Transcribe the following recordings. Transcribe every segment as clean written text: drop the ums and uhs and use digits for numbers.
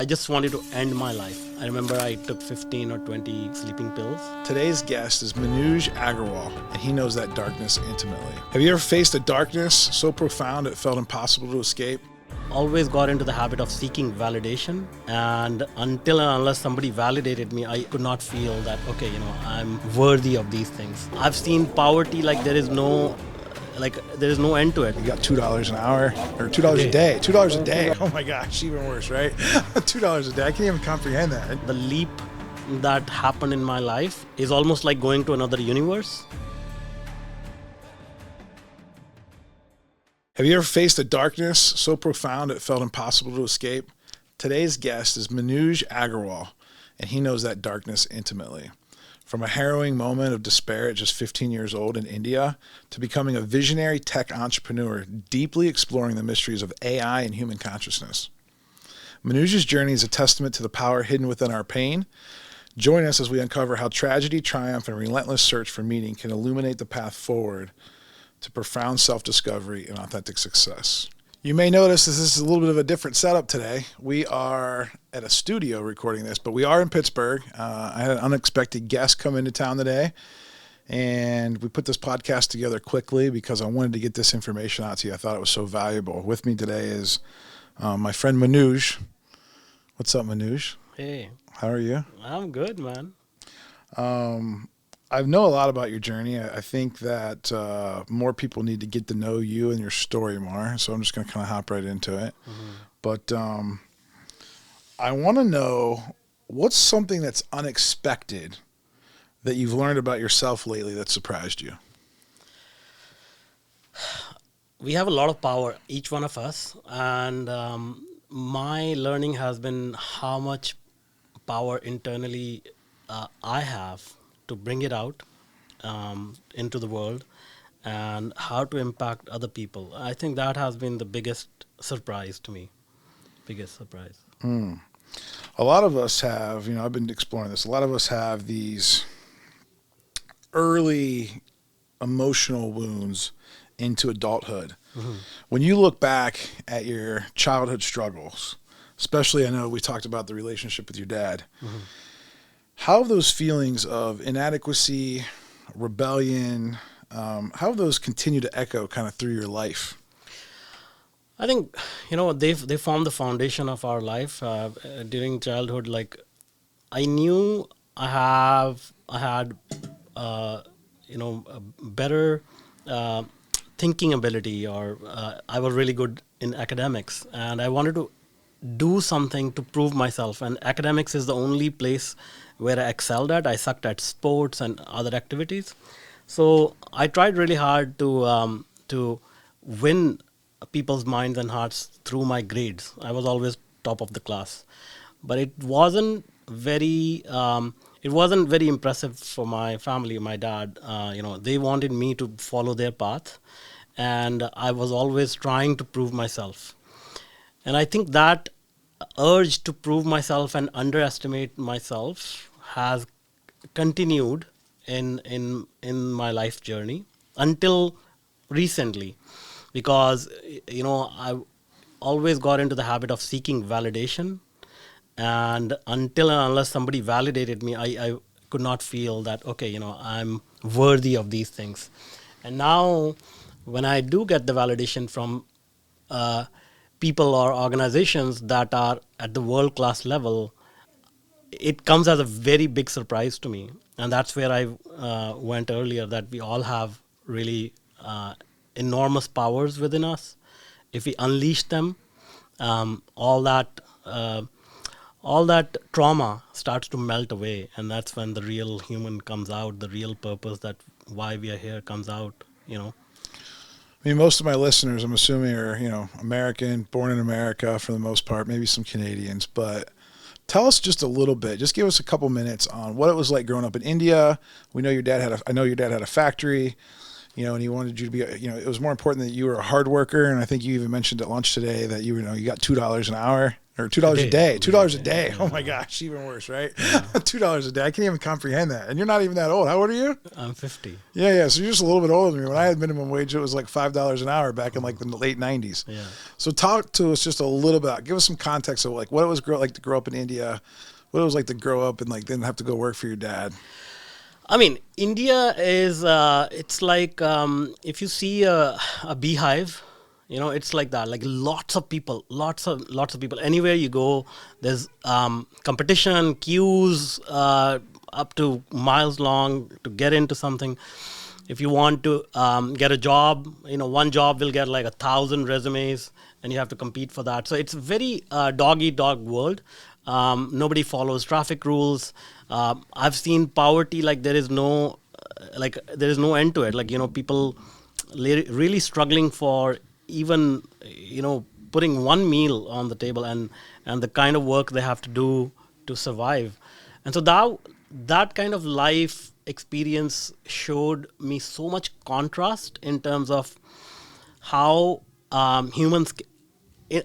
I just wanted to end my life. I remember I took 15 or 20 sleeping pills. Today's guest is Manuj Aggarwal, and he knows that darkness intimately. Have you ever faced a darkness so profound it felt impossible to escape? Always got into the habit of seeking validation, and until and unless somebody validated me, I could not feel that, okay, I'm worthy of these things. I've seen poverty like there is no end to it. You got $2 an hour, or $2 a day. $2 a day. Oh my gosh, even worse, right? $2 a day. I can't even comprehend that. The leap that happened in my life is almost like going to another universe. Have you ever faced a darkness so profound it felt impossible to escape? Today's guest is Manuj Aggarwal, and he knows that darkness intimately. From a harrowing moment of despair at just 15 years old in India to becoming a visionary tech entrepreneur deeply exploring the mysteries of AI and human consciousness. Manuj's journey is a testament to the power hidden within our pain. Join us as we uncover how tragedy, triumph, and relentless search for meaning can illuminate the path forward to profound self-discovery and authentic success. You may notice this is a little bit of a different setup today. We are at a studio recording this, but we are in Pittsburgh. I had an unexpected guest come into town today, and we put this podcast together quickly because I wanted to get this information out to you. I thought it was so valuable. With me today is my friend Manuj. What's up, Manuj? Hey. How are you? I'm good, man. I know a lot about your journey. I think that more people need to get to know you and your story more. So I'm just going to kind of hop right into it. Mm-hmm. But I want to know, what's something that's unexpected that you've learned about yourself lately that surprised you? We have a lot of power, each one of us. And my learning has been how much power internally I have to bring it out into the world and how to impact other people. I think that has been the biggest surprise to me. Biggest surprise. A lot of us have, I've been exploring this, a lot of us have these early emotional wounds into adulthood. Mm-hmm. When you look back at your childhood struggles, especially I know we talked about the relationship with your dad, mm-hmm. How have those feelings of inadequacy, rebellion, how have those continued to echo kind of through your life? I think, they form the foundation of our life. During childhood, like I knew I had a better thinking ability, or I was really good in academics, and I wanted to do something to prove myself. And academics is the only place where I excelled at. I sucked at sports and other activities. So I tried really hard to win people's minds and hearts through my grades. I was always top of the class. But it wasn't very impressive for my family, my dad. They wanted me to follow their path. And I was always trying to prove myself. And I think that urge to prove myself and underestimate myself has continued in my life journey until recently, because I always got into the habit of seeking validation, and until and unless somebody validated me, I could not feel that, okay, I'm worthy of these things. And now when I do get the validation from people or organizations that are at the world-class level, it comes as a very big surprise to me. And that's where I went earlier, that we all have really enormous powers within us. If we unleash them, all that trauma starts to melt away. And that's when the real human comes out, the real purpose, that why we are here comes out, I mean, most of my listeners, I'm assuming, are, American, born in America for the most part, maybe some Canadians. But tell us just a little bit. Just give us a couple minutes on what it was like growing up in India. I know your dad had a factory, and he wanted you to be, it was more important that you were a hard worker. And I think you even mentioned at lunch today that you got $2 an hour, or $2 a day. $2 a day. Yeah. Oh my gosh, even worse, right? Yeah. $2 a day. I can't even comprehend that. And you're not even that old. How old are you? I'm 50. Yeah. So you're just a little bit older than me. When I had minimum wage, it was like $5 an hour back in like the late '90s. Yeah. So talk to us just a little bit. Give us some context of like what it was like to grow up in India, what it was like to grow up and like didn't have to go work for your dad. I mean, India is, it's like if you see a beehive, it's like that. Like lots of people, lots of people. Anywhere you go, there's competition, queues up to miles long to get into something. If you want to get a job, one job will get like 1,000 resumes, and you have to compete for that. So it's a very dog-eat-dog world. Nobody follows traffic rules. I've seen poverty like there is no end to it. Like people really struggling for even putting one meal on the table, and the kind of work they have to do to survive. And so that kind of life experience showed me so much contrast in terms of how humans,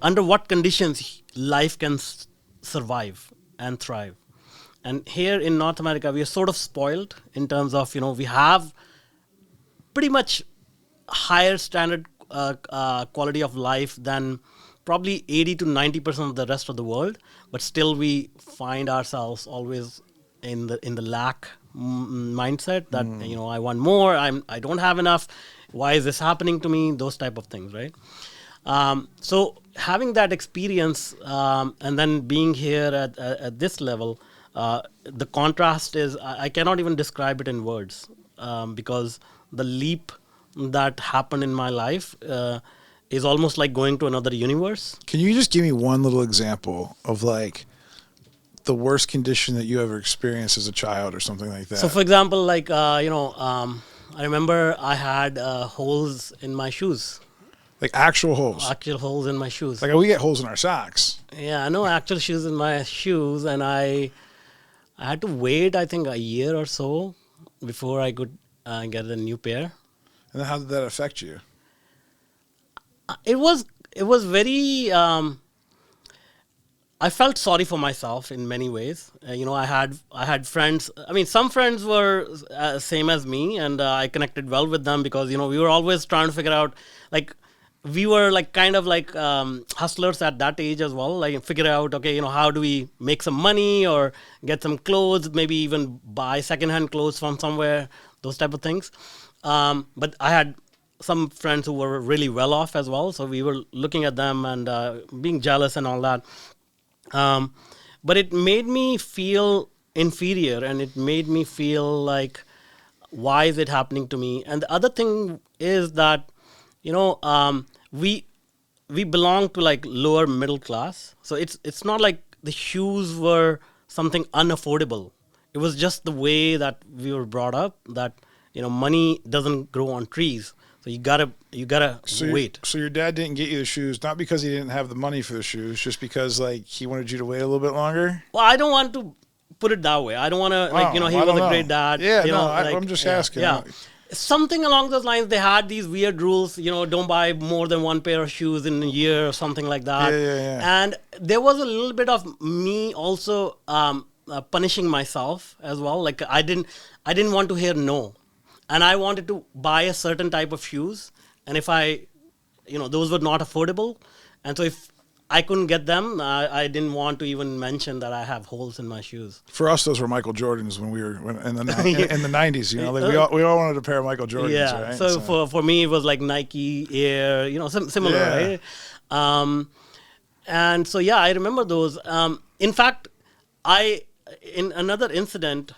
under what conditions life can survive and thrive. And here in North America, we are sort of spoiled in terms of, we have pretty much higher standard quality of life than probably 80 to 90% of the rest of the world, but still we find ourselves always in the lack mindset that I want more, I don't have enough, why is this happening to me, those type of things, right? So having that experience and then being here at this level, the contrast is, I cannot even describe it in words, because the leap that happened in my life is almost like going to another universe. Can you just give me one little example of like the worst condition that you ever experienced as a child or something like that? So for example, like, I remember I had holes in my shoes. Like actual holes? Actual holes in my shoes. Like we get holes in our socks. Yeah, no actual shoes in my shoes, and I had to wait, I think, a year or so before I could get a new pair. And then how did that affect you? It was very. I felt sorry for myself in many ways. I had friends. I mean, some friends were same as me, and I connected well with them because we were always trying to figure out, like, we were like kind of like hustlers at that age as well. Like figure out, okay, how do we make some money or get some clothes, maybe even buy secondhand clothes from somewhere, those type of things. But I had some friends who were really well off as well, so we were looking at them and being jealous and all that. But it made me feel inferior, and it made me feel like, why is it happening to me? And the other thing is that, we belong to like lower middle class. So it's not like the shoes were something unaffordable. It was just the way that we were brought up, that, money doesn't grow on trees. So you gotta wait. So your dad didn't get you the shoes, not because he didn't have the money for the shoes, just because like he wanted you to wait a little bit longer? Well, I don't want to put it that way. I don't want to, like, he was a great dad. Yeah, I'm just asking. Yeah. Something along those lines. They had these weird rules, don't buy more than one pair of shoes in a year or something like that. Yeah. And there was a little bit of me also punishing myself as well. Like I didn't want to hear no. And I wanted to buy a certain type of shoes. And if those were not affordable. And so if I couldn't get them, I didn't want to even mention that I have holes in my shoes. For us, those were Michael Jordans when we were in the 90s. Like we all wanted a pair of Michael Jordans. Yeah. Right? So for me, it was like Nike, Air, similar, yeah. Right? And so I remember those. In fact, in another incident,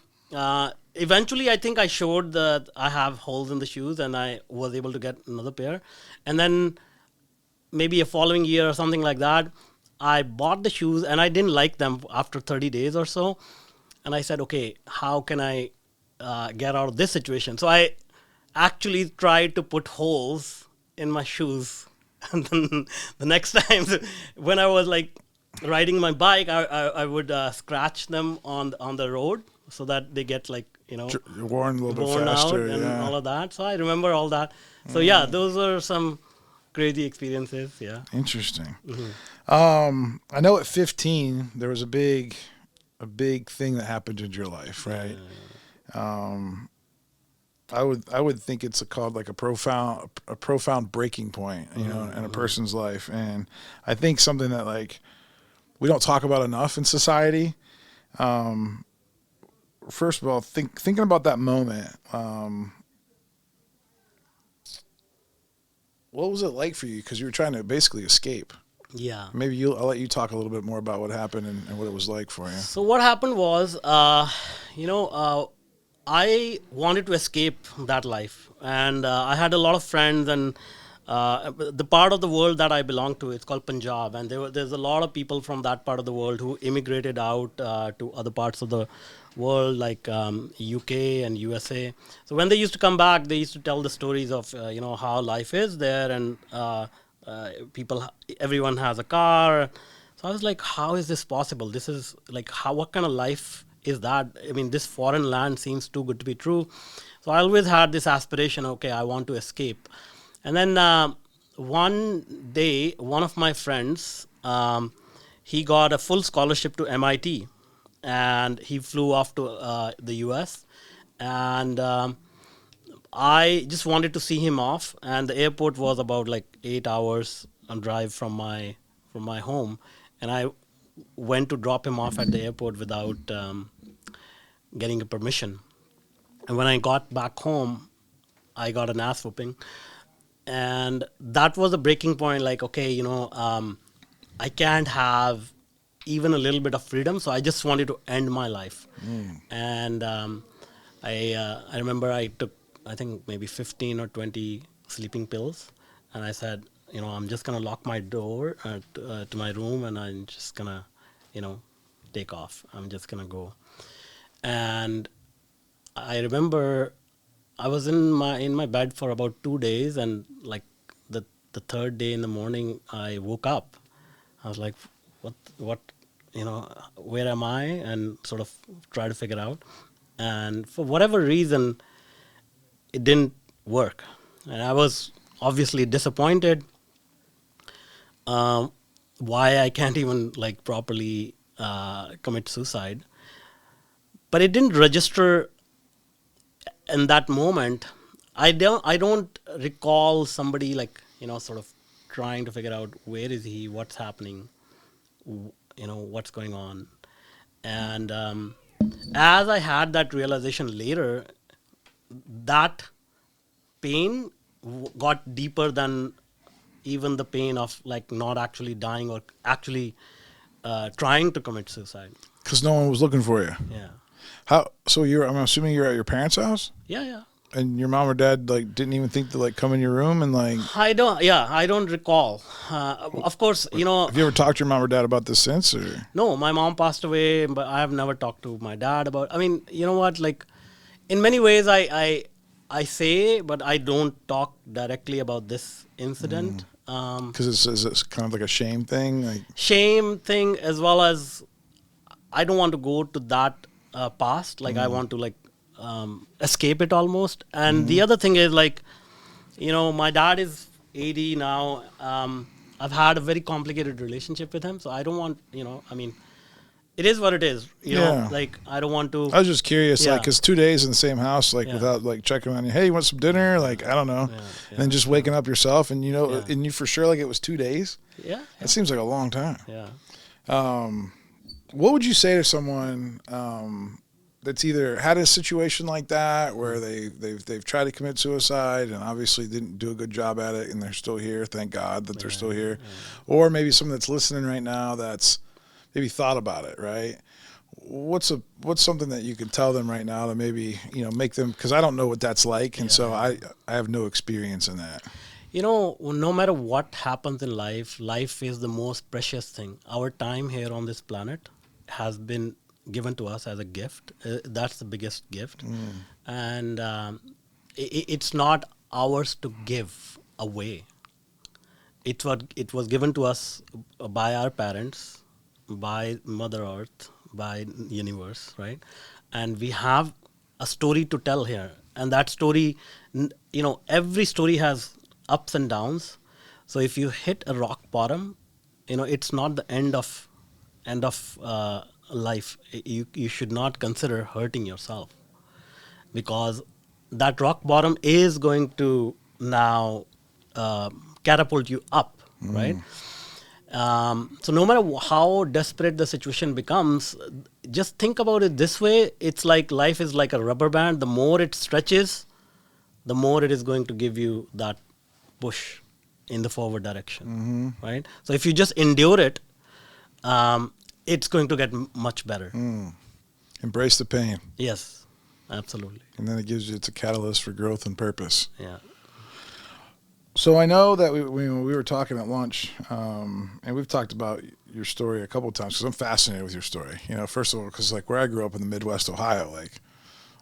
eventually I think I showed that I have holes in the shoes, and I was able to get another pair. And then maybe a following year or something like that, I bought the shoes and I didn't like them after 30 days or so. And I said, okay, how can I get out of this situation? So I actually tried to put holes in my shoes. And then the next time when I was like riding my bike, I would scratch them on the road so that they get like, worn a little bit worn faster out and all of that. So I remember all that. So those are some crazy experiences. Yeah. Interesting. Hmm. I know at 15 there was a big thing that happened in your life, right? Yeah. Um, I would think it's called like a profound breaking point, in a Hmm. person's life, and I think something that like we don't talk about enough in society. Um, First of all, thinking about that moment, what was it like for you? Because you were trying to basically escape. Yeah. Maybe I'll let you talk a little bit more about what happened and what it was like for you. So what happened was, you know, I wanted to escape that life, and I had a lot of friends, and the part of the world that I belong to, it's called Punjab, and there's a lot of people from that part of the world who immigrated out to other parts of the world, like UK and USA. So when they used to come back, they used to tell the stories of how life is there, and everyone has a car. So I was like, how is this possible? This is like, what kind of life is that? I mean, this foreign land seems too good to be true. So I always had this aspiration, okay, I want to escape. And then one day, one of my friends, he got a full scholarship to MIT, and he flew off to the US. And I just wanted to see him off, and the airport was about like 8 hours on drive from my home, and I went to drop him off at the airport without getting a permission. And when I got back home, I got an ass whooping, and that was a breaking point. Like, okay, I can't have even a little bit of freedom, so I just wanted to end my life. Mm. And I remember I took, I think, maybe 15 or 20 sleeping pills, and I said, I'm just gonna lock my door to my room, and I'm just gonna, you know take off. I'm just gonna go. And I remember I was in my bed for about 2 days, and like the third day in the morning, I woke up. I was like, what, where am I? And sort of try to figure out. And for whatever reason, it didn't work, and I was obviously disappointed. Um, why I can't even like properly commit suicide, but it didn't register in that moment. I don't recall somebody like sort of trying to figure out where is he, what's happening, what's going on. And as I had that realization later, that pain got deeper than even the pain of like not actually dying or actually trying to commit suicide. Because no one was looking for you. Yeah. How? So I'm assuming you're at your parents' house, Yeah, yeah. and your mom or dad like didn't even think to like come in your room and like. I don't recall. Of course, Have you ever talked to your mom or dad about this since, or? no, my mom passed away, but I have never talked to my dad about. I mean, you know what? Like, in many ways, I say, but I don't talk directly about this incident. Because it's kind of like a shame thing, like. Shame thing, as well as I don't want to go to that past. Like, I want to like escape it almost. And the other thing is like, my dad is 80 now. I've had a very complicated relationship with him, so I don't want, I mean, it is what it is. Yeah. Like, I don't want to. I was just curious, like, Yeah. because 2 days in the same house, like, Yeah. without like checking on you, hey, you want some dinner? Like, I don't know, Yeah, and then just waking up yourself, and Yeah. and you for sure like it was 2 days. Yeah, That seems like a long time. yeah. What would you say to someone that's either had a situation like that where they've tried to commit suicide and obviously didn't do a good job at it, and they're still here, thank God that they're still here, or maybe someone that's listening right now that's maybe thought about it, right? What's something that you can tell them right now to maybe make them, because I don't know what that's like, and so I have no experience in that. No matter what happens in life, life is the most precious thing. Our time here on this planet has been given to us as a gift. That's the biggest gift. And it's not ours to give away. It was given to us by our parents, by Mother Earth, by universe, right? And we have a story to tell here, and that story, every story has ups and downs. So if you hit a rock bottom, it's not the end of life. You should not consider hurting yourself, because that rock bottom is going to now catapult you up, right? So no matter how desperate the situation becomes, just think about it this way. It's like life is like a rubber band. The more it stretches, the more it is going to give you that push in the forward direction, right? So if you just endure it, it's going to get much better. Embrace the pain. Yes, absolutely. And then it's a catalyst for growth and purpose. Yeah. So I know that we were talking at lunch, and we've talked about your story a couple of times because I'm fascinated with your story. First of all, because like where I grew up in the Midwest Ohio, like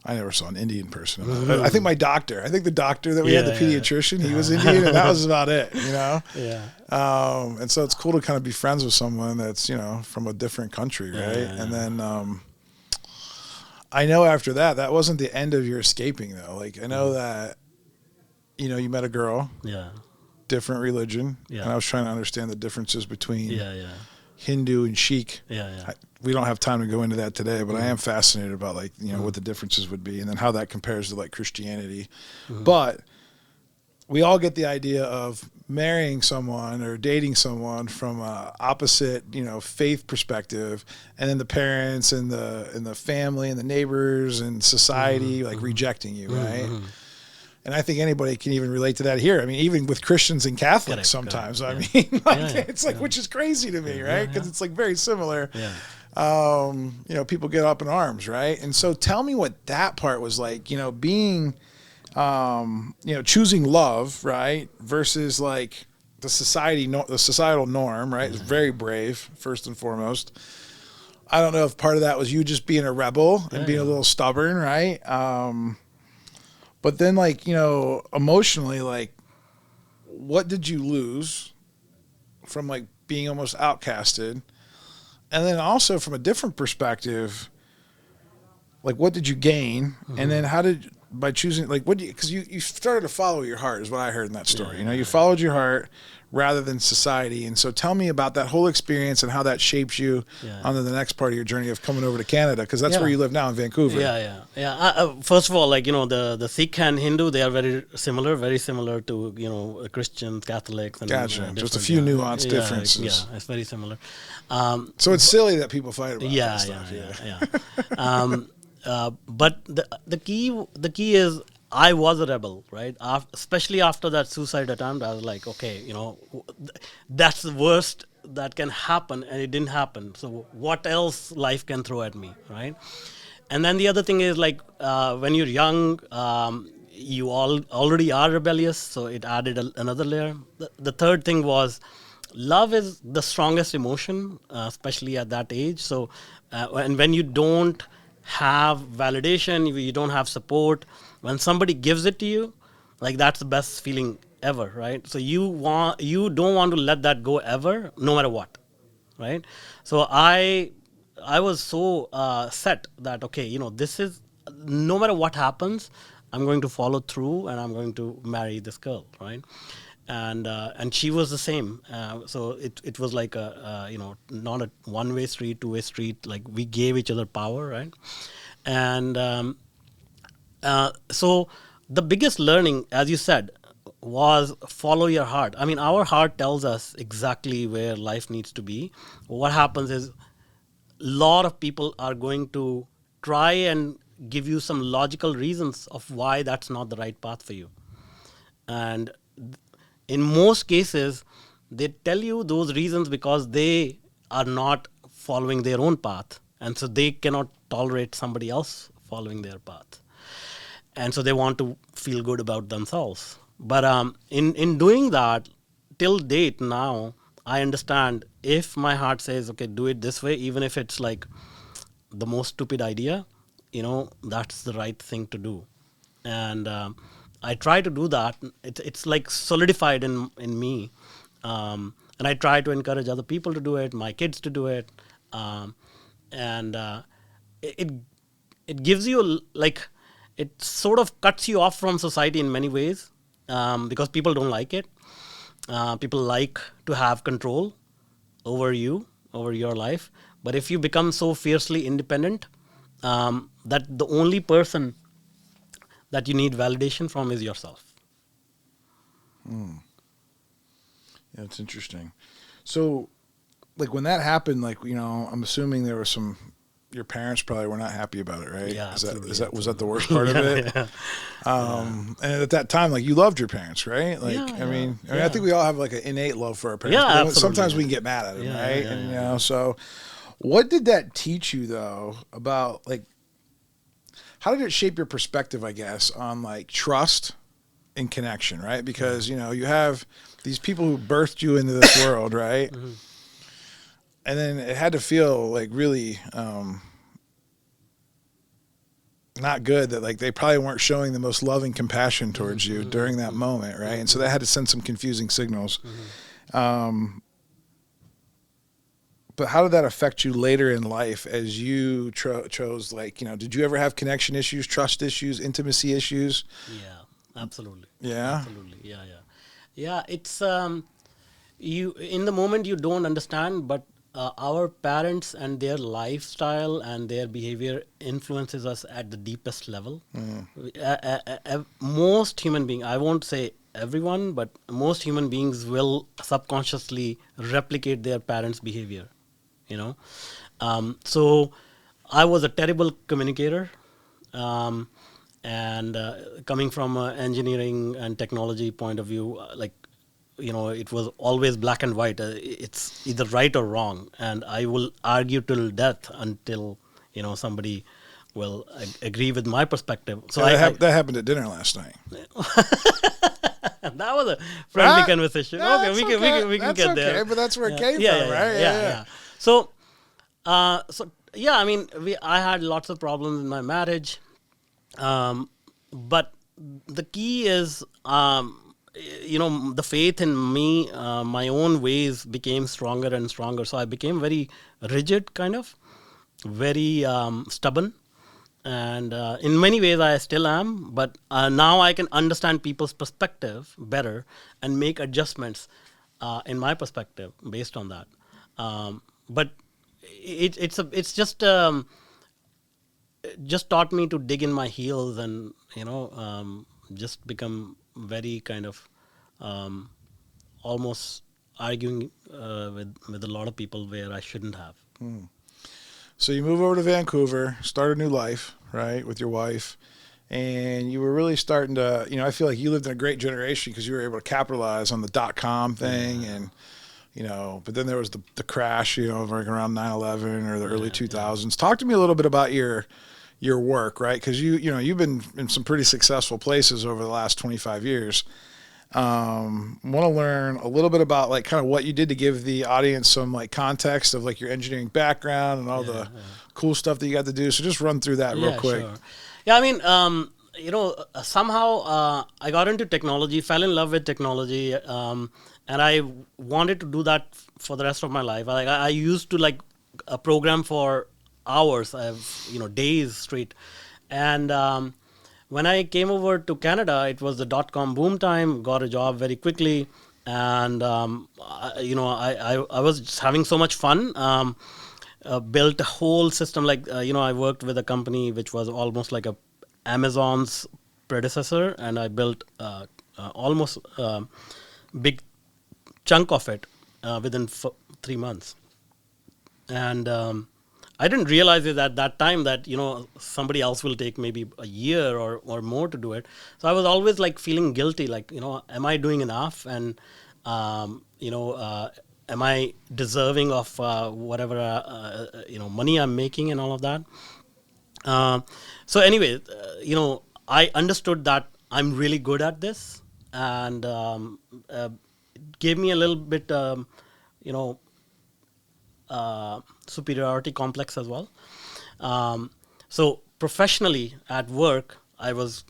I never saw an Indian person. I think the doctor that we had, the pediatrician, he was Indian, and that was about it. Yeah. And so it's cool to kind of be friends with someone that's from a different country, right? Yeah. And then I know after that wasn't the end of your escaping though. Like I know that. You met a girl, different religion, and I was trying to understand the differences between Hindu and Sikh. We don't have time to go into that today, but I am fascinated about what the differences would be, and then how that compares to like Christianity. But we all get the idea of marrying someone or dating someone from a opposite, faith perspective, and then the parents and the family and the neighbors and society rejecting you, right? And I think anybody can even relate to that here. I mean, even with Christians and Catholics sometimes. I mean, it's which is crazy to me, right? Because it's very similar. People get up in arms, right? And so tell me what that part was like, being, choosing love, right? Versus like the societal norm, right? It's very brave, first and foremost. I don't know if part of that was you just being a rebel and being a little stubborn, right? But then, emotionally, what did you lose from, being almost outcasted? And then also from a different perspective, what did you gain? And then by choosing, because you started to follow your heart is what I heard in that story. You followed your heart rather than society. And so tell me about that whole experience and how that shapes you on the next part of your journey of coming over to Canada, because that's where you live now in Vancouver. First of all, the Sikh and Hindu, they are very similar to Christians, Catholics. And, gotcha. Just a few nuanced differences. Yeah, it's very similar. So it's silly that people fight about that stuff. But the key is, I was a rebel, right? Especially after that suicide attempt, I was like, okay, that's the worst that can happen, and it didn't happen. So what else life can throw at me, right? And then the other thing is when you're young, you already are rebellious, so it added another layer. The third thing was, love is the strongest emotion, especially at that age. So, and when you don't have validation, you don't have support, when somebody gives it to you, that's the best feeling ever, right? So you don't want to let that go ever, no matter what, right? So I was so set that, okay, this is, no matter what happens, I'm going to follow through and I'm going to marry this girl, right? And she was the same. So it was like not a one-way street, two-way street. We gave each other power, right? And so the biggest learning, as you said, was follow your heart. I mean, our heart tells us exactly where life needs to be. What happens is, a lot of people are going to try and give you some logical reasons of why that's not the right path for you. And in most cases, they tell you those reasons because they are not following their own path. And so they cannot tolerate somebody else following their path. And so they want to feel good about themselves. But in doing that, till date now, I understand if my heart says, okay, do it this way, even if it's the most stupid idea, that's the right thing to do. And I try to do that. It's solidified in me. And I try to encourage other people to do it, my kids to do it. And it gives you it sort of cuts you off from society in many ways, because people don't like it. People like to have control over you, over your life. But if you become so fiercely independent, that the only person that you need validation from is yourself. Yeah, it's interesting. So, like when that happened, like I'm assuming there was some. Your parents probably were not happy about it, right? Yeah, absolutely. Was that the worst part of it? Yeah. And at that time, like you loved your parents, right? Like Yeah, I think we all have like an innate love for our parents. Yeah, But then absolutely. sometimes we can get mad at them, Yeah, right? yeah, And yeah. so what did that teach you though about like how did it shape your perspective, I guess, on like trust and connection, right? Because you have these people who birthed you into this world, right? Mm-hmm. And then it had to feel like really not good that like they probably weren't showing the most loving compassion towards you during that moment, right? And so that had to send some confusing signals. But how did that affect you later in life as you chose like did you ever have connection issues, trust issues, intimacy issues? Yeah, absolutely. Yeah. Absolutely. Yeah, yeah. Yeah, it's you in the moment you don't understand, but our parents and their lifestyle and their behavior influences us at the deepest level. Most human beings, I won't say everyone, but most human beings will subconsciously replicate their parents' behavior. You know, so I was a terrible communicator. Um, and coming from an engineering and technology point of view, it was always black and white. It's either right or wrong, and I will argue till death until somebody will agree with my perspective. So Yeah, I that happened at dinner last night. that was a friendly Right? conversation. Yeah, Okay, that's we can that's get okay, there. but that's where it Yeah, came yeah, from, yeah, right? yeah, yeah. So, yeah, I mean, I had lots of problems in my marriage, but the key is, the faith in me, my own ways became stronger and stronger. So I became very rigid, kind of, very stubborn. And in many ways, I still am, but now I can understand people's perspective better and make adjustments in my perspective based on that. But it's just taught me to dig in my heels and just become very kind of um, almost arguing with a lot of people where I shouldn't have. So you move over to Vancouver, start a new life, right, with your wife, and you were really starting to, I feel like you lived in a great generation because you were able to capitalize on the .com thing, and but then there was the crash, like around 9/11 or the early 2000s. Talk to me a little bit about your work, right? Because you've been in some pretty successful places over the last 25 years. Want to learn a little bit about like kind of what you did to give the audience some like context of like your engineering background and all the cool stuff that you got to do. So just run through that real quick. Sure. Yeah, I mean, somehow I got into technology, fell in love with technology, and I wanted to do that for the rest of my life. I used to program for hours, days straight, and when I came over to Canada, it was the .com boom time. Got a job very quickly, and I was just having so much fun. Built a whole system. I worked with a company which was almost like a Amazon's predecessor, and I built almost big chunk of it within 3 months. And I didn't realize it at that time that somebody else will take maybe a year or more to do it. So I was always feeling guilty, am I doing enough? And am I deserving of whatever money I'm making and all of that? So anyway, I understood that I'm really good at this, and it gave me a little bit, you know, superiority complex as well. So professionally at work, I was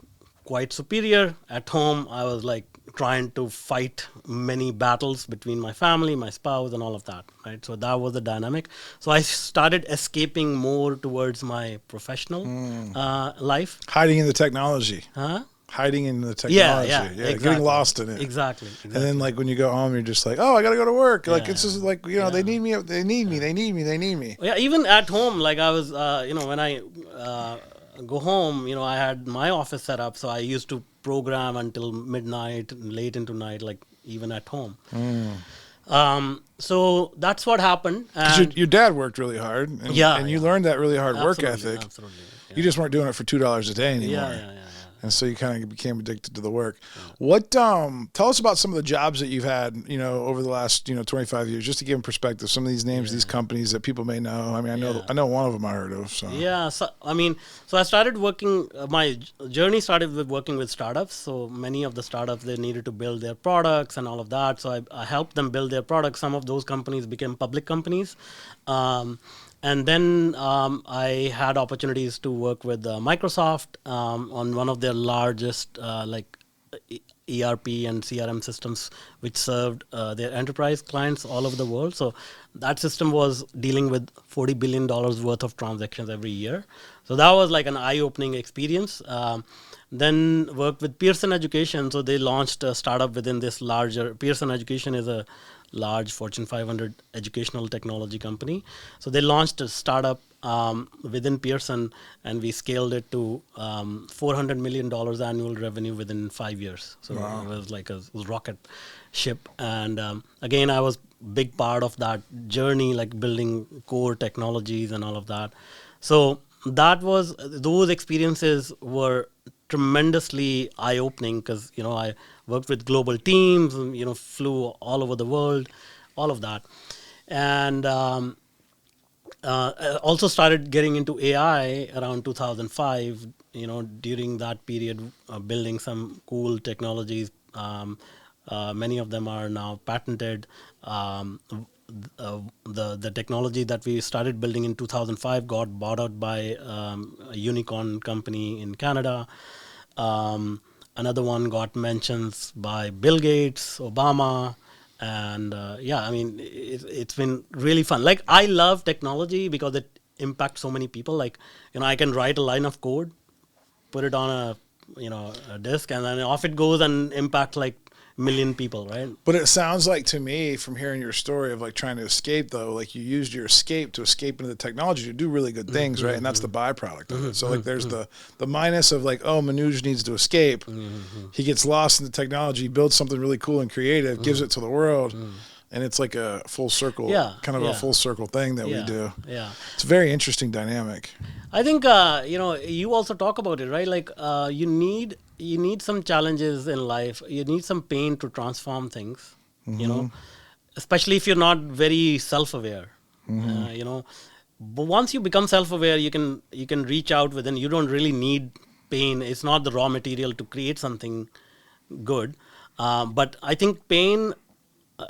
quite superior. At home, I was trying to fight many battles between my family, my spouse, and all of that. Right. So that was the dynamic. So I started escaping more towards my professional life. Hiding in the technology. Huh? hiding in the Yeah, technology. yeah, Yeah, exactly. getting lost in it. Exactly. And then like when you go home, you're just like, oh, I gotta go to work. Like it's Yeah. just like they need me, they need me, they need me, they need me. Yeah, even at home, like I was, when I go home, I had my office set up, so I used to program until midnight, late into night, like even at home. So that's what happened. Because And your dad worked really hard, and, Yeah, and you yeah. learned that really hard work Absolutely, ethic. absolutely. You just weren't doing it for $2 a day anymore. Yeah. And so you kind of became addicted to the work. What tell us about some of the jobs that you've had, over the last 25 years, just to give them perspective. Some of these names, these companies that people may know. I mean, I know one of them I heard of. So Yeah, so I started working. My journey started with working with startups. So many of the startups, they needed to build their products and all of that. So I helped them build their products. Some of those companies became public companies. And then I had opportunities to work with Microsoft on one of their largest ERP and CRM systems, which served their enterprise clients all over the world. So that system was dealing with $40 billion worth of transactions every year. So that was like an eye-opening experience. Then worked with Pearson Education. So they launched a startup within this larger. Pearson Education is a large Fortune 500 educational technology company. So they launched a startup within Pearson, and we scaled it to $400 million annual revenue within 5 years. So it was like a rocket ship. And again, I was big part of that journey, like building core technologies and all of that. So those experiences were tremendously eye-opening because I worked with global teams, and, flew all over the world, all of that, and also started getting into AI around 2005. During that period, building some cool technologies. Many of them are now patented. The technology that we started building in 2005 got bought out by a unicorn company in Canada. Another one got mentions by Bill Gates, Obama, and it's been really fun. Like I love technology because it impacts so many people. Like I can write a line of code, put it on a disk, and then off it goes and impact like million people, right? But it sounds like to me, from hearing your story of like trying to escape, though, like you used your escape to escape into the technology to do really good things, right? And that's the byproduct of it. So like there's the minus of like, oh, Manuj needs to escape. He gets lost in the technology, builds something really cool and creative, gives it to the world. And it's like a full circle, kind of a full circle thing that we do. Yeah. It's a very interesting dynamic. I think, you also talk about it, right? Like you need some challenges in life. You need some pain to transform things, especially if you're not very self-aware, But once you become self-aware, you can reach out within. You don't really need pain. It's not the raw material to create something good. But I think pain,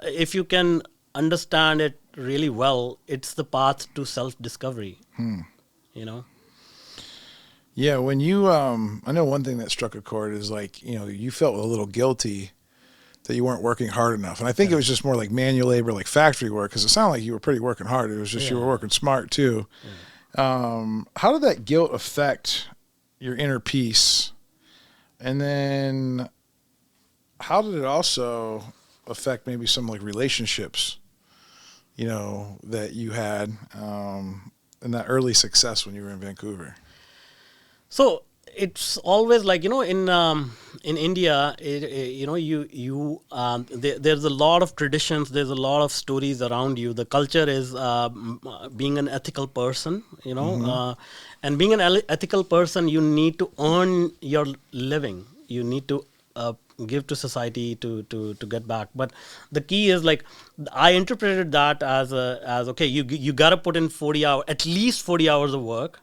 if you can understand it really well, it's the path to self-discovery, Yeah, when you, I know one thing that struck a chord is like, you felt a little guilty that you weren't working hard enough. And I think it was just more like manual labor, like factory work, because it sounded like you were pretty working hard. It was just you were working smart too. How did that guilt affect your inner peace? And then how did it also affect maybe some like relationships, that you had in that early success when you were in Vancouver? So it's always like in India, there's a lot of traditions. There's a lot of stories around you. The culture is being an ethical person, and being an ethical person, you need to earn your living. You need to give to society to get back. But the key is like I interpreted that as okay, you gotta put in 40 hours, at least 40 hours of work,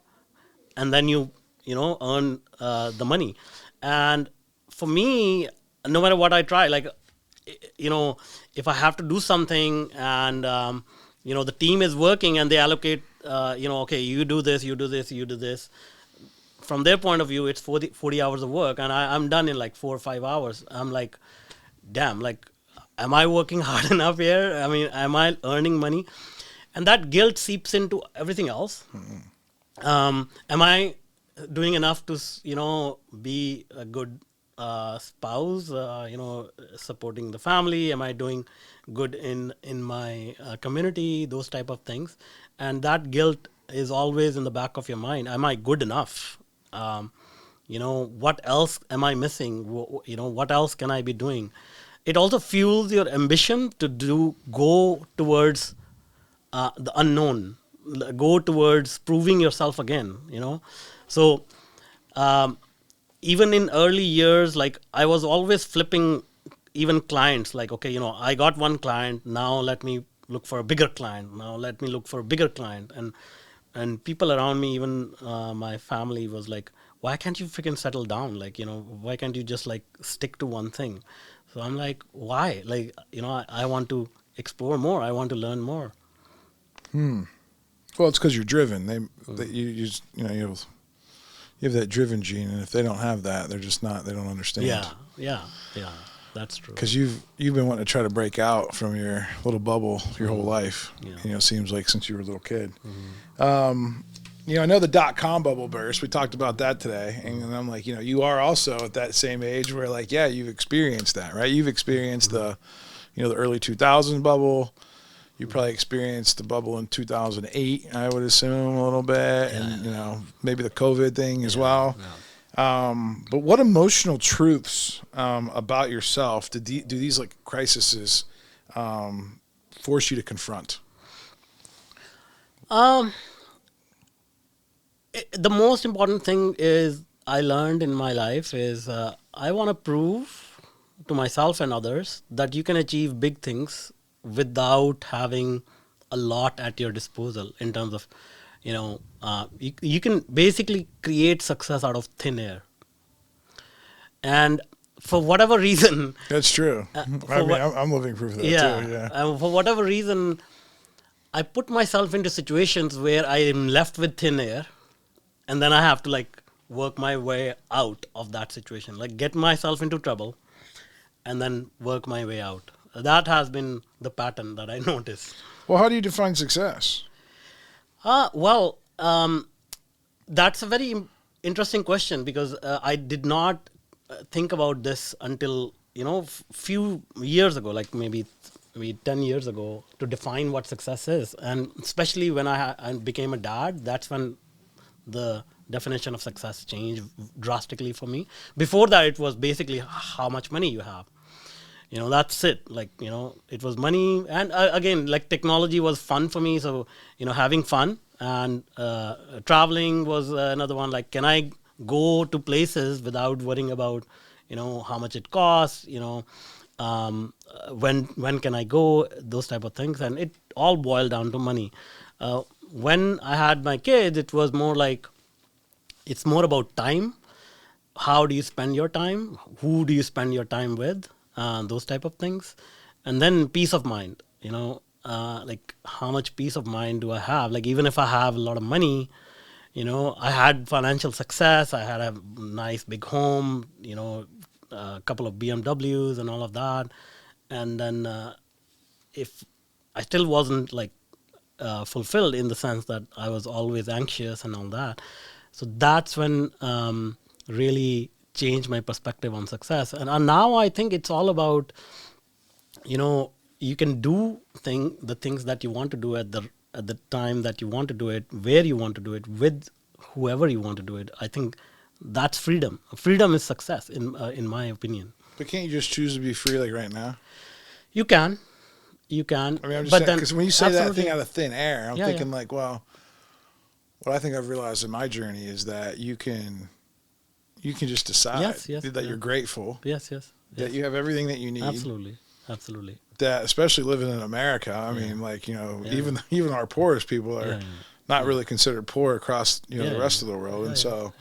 and then you earn the money. And for me, no matter what I try, like if I have to do something and the team is working and they allocate okay, you do this, you do this, you do this, from their point of view it's 40 hours of work, and I'm done in like 4 or 5 hours. I'm like, damn, like am I working hard enough here? I mean, am I earning money? And that guilt seeps into everything else. Am I doing enough to be a good spouse, supporting the family? Am I doing good in my community? Those type of things, and that guilt is always in the back of your mind. Am I good enough? Um, what else am I missing? What else can I be doing? It also fuels your ambition to go towards the unknown, go towards proving yourself again. So um, even in early years, like I was always flipping even clients, like, okay, I got one client, now let me look for a bigger client, now let me look for a bigger client. And people around me, even my family, was like, why can't you freaking settle down? Like, why can't you just like stick to one thing? So I'm like, why? Like, I want to explore more, I want to learn more. Well, it's because you're driven. You have that driven gene, and if they don't have that, they're just not. They don't understand. Yeah, that's true. Because you've been wanting to try to break out from your little bubble your whole life. Yeah. Seems like since you were a little kid. Mm-hmm. I know the .com bubble burst. We talked about that today, and I'm like, you are also at that same age where, like, yeah, you've experienced that, right? You've experienced the early 2000s bubble. You probably experienced the bubble in 2008, I would assume, a little bit, and maybe the COVID thing as well. Yeah. But what emotional truths about yourself do these like crises force you to confront? The most important thing is I learned in my life is I want to prove to myself and others that you can achieve big things without having a lot at your disposal in terms of, you can basically create success out of thin air. And for whatever reason, That's true. I'm living proof of that too. Yeah. For whatever reason, I put myself into situations where I am left with thin air, and then I have to like work my way out of that situation, like get myself into trouble, and then work my way out. That has been the pattern that I noticed. Well, how do you define success? Well, that's a very interesting question because I did not think about this until few years ago, like maybe 10 years ago, to define what success is. And especially when I became a dad, that's when the definition of success changed drastically for me. Before that, it was basically how much money you have. That's it. Like, it was money. And again, like technology was fun for me. So, having fun and traveling was another one. Like, can I go to places without worrying about, how much it costs, when can I go, those type of things. And it all boiled down to money. When I had my kids, it was more like, it's more about time. How do you spend your time? Who do you spend your time with? Those type of things. And then peace of mind, like how much peace of mind do I have? Like, even if I have a lot of money, I had financial success, I had a nice big home, a couple of BMWs and all of that. And then if I still wasn't like fulfilled, in the sense that I was always anxious and all that. So that's when really changed my perspective on success. And now I think it's all about, you can do the things that you want to do at the time that you want to do it, where you want to do it, with whoever you want to do it. I think that's freedom. Freedom is success, in my opinion. But can't you just choose to be free, like right now? You can. I mean, I'm just saying, because when you say that thing out of thin air, I'm thinking like, well, what I think I've realized in my journey is that you can just decide that you're grateful. Yes. That you have everything that you need. Absolutely. That, especially living in America, I mean, like, even our poorest people are not really considered poor across, the rest of the world. And so,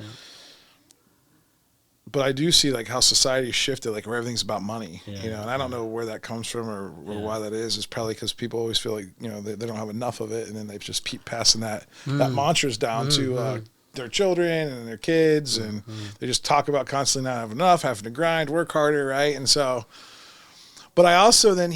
but I do see like how society shifted, like where everything's about money, and I don't know where that comes from or why that is. It's probably because people always feel like, they don't have enough of it. And then they just keep passing that mantras down to their children and their kids. And they just talk about constantly not having enough, having to grind, work harder. Right. And so But I also then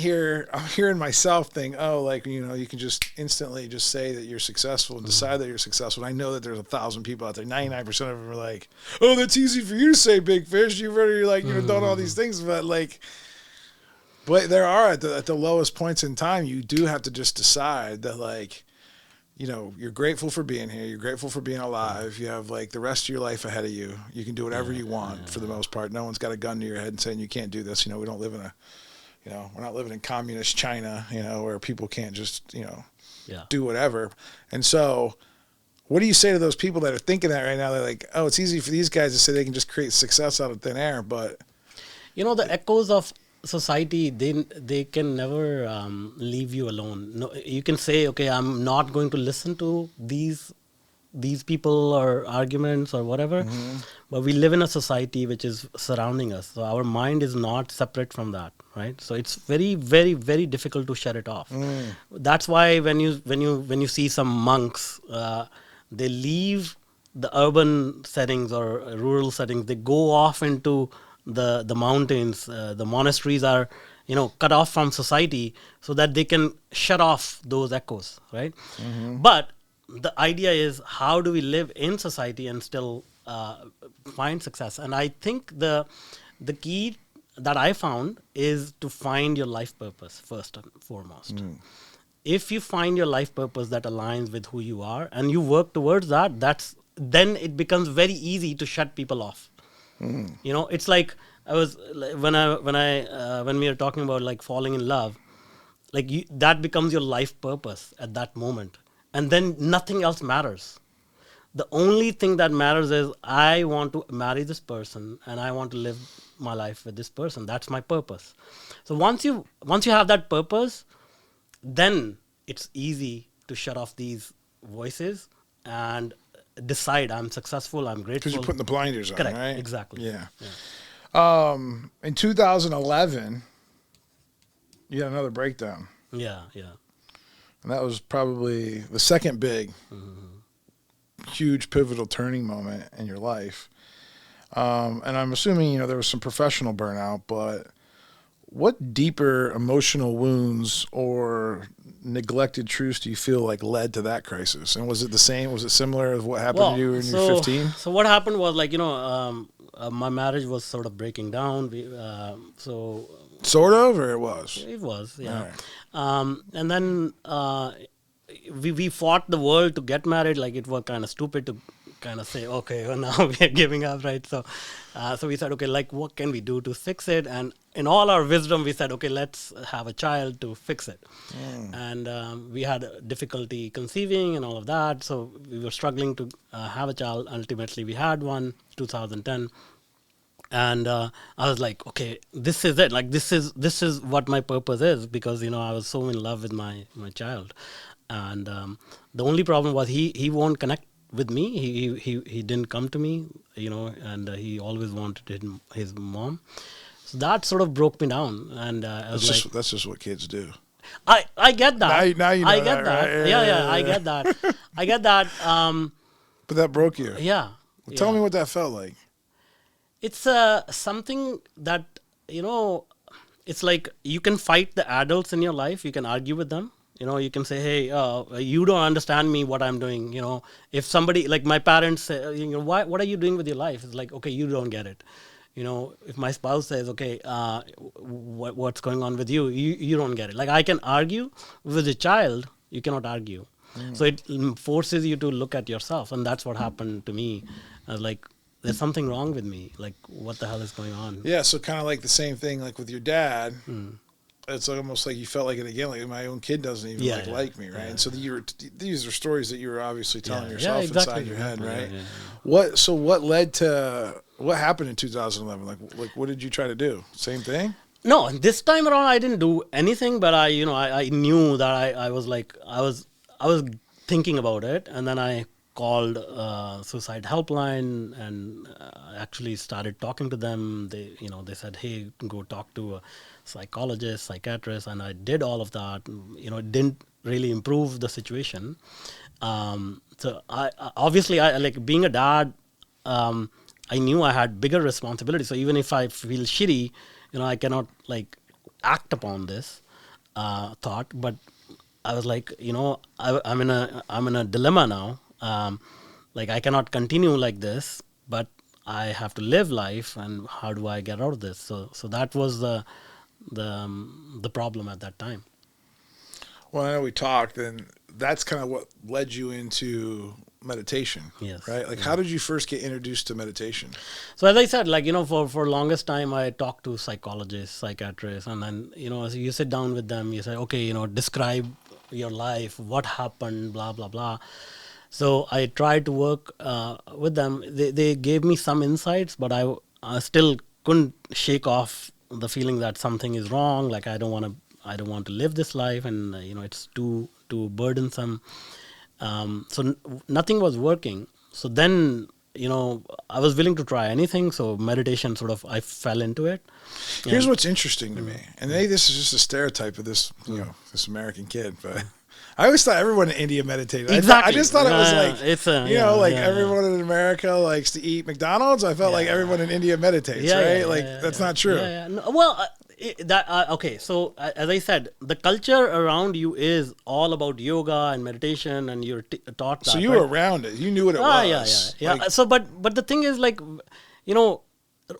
I'm hearing myself think, oh, like, you can just instantly just say that you're successful and decide that you're successful. And I know that there's 1,000 people out there. 99% of them are like, oh, that's easy for you to say, big fish. You've already done all these things, but there are at the lowest points in time, you do have to just decide that you're grateful for being here. You're grateful for being alive. You have the rest of your life ahead of you. You can do whatever you want for the most part. No one's got a gun to your head and saying you can't do this. We don't live in we're not living in communist China, where people can't just, do whatever. And so what do you say to those people that are thinking that right now? They're like, oh, it's easy for these guys to say they can just create success out of thin air. But, the echoes of society, they can never leave you alone. No, you can say, okay, I'm not going to listen to these people or arguments or whatever, but we live in a society which is surrounding us, so our mind is not separate from that, right? So it's very, very, very difficult to shut it off. That's why when you see some monks, they leave the urban settings or rural settings, they go off into the mountains. The monasteries are cut off from society so that they can shut off those echoes, right? But the idea is, how do we live in society and still find success? And I think the key that I found is to find your life purpose first and foremost. If you find your life purpose that aligns with who you are and you work towards that, then it becomes very easy to shut people off. It's like when we are talking about falling in love, that becomes your life purpose at that moment. And then nothing else matters. The only thing that matters is, I want to marry this person and I want to live my life with this person. That's my purpose. So once you have that purpose, then it's easy to shut off these voices and decide, I'm successful, I'm grateful. Because you're putting the blinders on, correct, right? Exactly. Yeah. In 2011, you had another breakdown. Yeah. And that was probably the second big, huge, pivotal turning moment in your life. And I'm assuming, there was some professional burnout, but what deeper emotional wounds or neglected truths do you feel led to that crisis? And was it the same? Was it similar to what happened to you when you were 15? So what happened was my marriage was sort of breaking down. Sort of, or it was? It was, yeah. Right. And then we fought the world to get married. It was kind of stupid to kind of say, okay, well, now we are giving up, right? So we said, okay, what can we do to fix it? And in all our wisdom, we said, okay, let's have a child to fix it. And we had difficulty conceiving and all of that. So we were struggling to have a child. Ultimately, we had one, 2010. And I was like, okay, this is it. This is what my purpose is, because I was so in love with my child, and the only problem was he won't connect with me. He didn't come to me, and he always wanted his mom. So that sort of broke me down, and I was that's just what kids do. I get that. Now you know I get that. Right? Yeah, I get that. I get that. But that broke you. Yeah. Well, tell me what that felt like. It's something that, it's like you can fight the adults in your life. You can argue with them. You can say, hey, you don't understand me, what I'm doing. If somebody, like my parents say, what are you doing with your life? It's like, okay, you don't get it. If my spouse says, okay, what's going on with you? You don't get it. I can argue with a child. You cannot argue. So it forces you to look at yourself. And that's what happened to me. I was like, there's something wrong with me. What the hell is going on? Yeah, so kind of like the same thing with your dad. It's almost like you felt like it again, my own kid doesn't even like me, right? And so these are stories that you were obviously telling yourself inside your head, right? What led to, what happened in 2011? What did you try to do? Same thing? No, this time around I didn't do anything, but I knew that I was thinking about it, and then I called suicide helpline and actually started talking to them. They said, hey, go talk to a psychologist, psychiatrist, and I did all of that. It didn't really improve the situation. So I obviously, being a dad, I knew I had bigger responsibility. So even if I feel shitty, I cannot act upon this thought, but I was like, I'm in a dilemma now. Like I cannot continue like this, but I have to live life, and how do I get out of this? So that was the problem at that time. Well, I know we talked, and that's kind of what led you into meditation, Yes. right? Like, Yeah. how did you first get introduced to meditation? So as I said, like, for longest time, I talked to psychologists, psychiatrists, and then, as you sit down with them, you say, okay, describe your life, what happened, blah, blah, blah. So I tried to work with them. They gave me some insights, but I still couldn't shake off the feeling that something is wrong. Like I don't want to live this life, and it's too burdensome. So nothing was working. So then, I was willing to try anything. So meditation, sort of, I fell into it. Here's And- what's interesting to me, and maybe this is just a stereotype of this, this American kid, but I always thought everyone in India meditated. Exactly. I just thought it was like, it's everyone in America likes to eat McDonald's. I felt like everyone in India meditates, right? That's not true. No, well, okay. So as I said, the culture around you is all about yoga and meditation, and you're taught that. So you were around it. You knew what it was. Yeah. Like, So, but the thing is, like,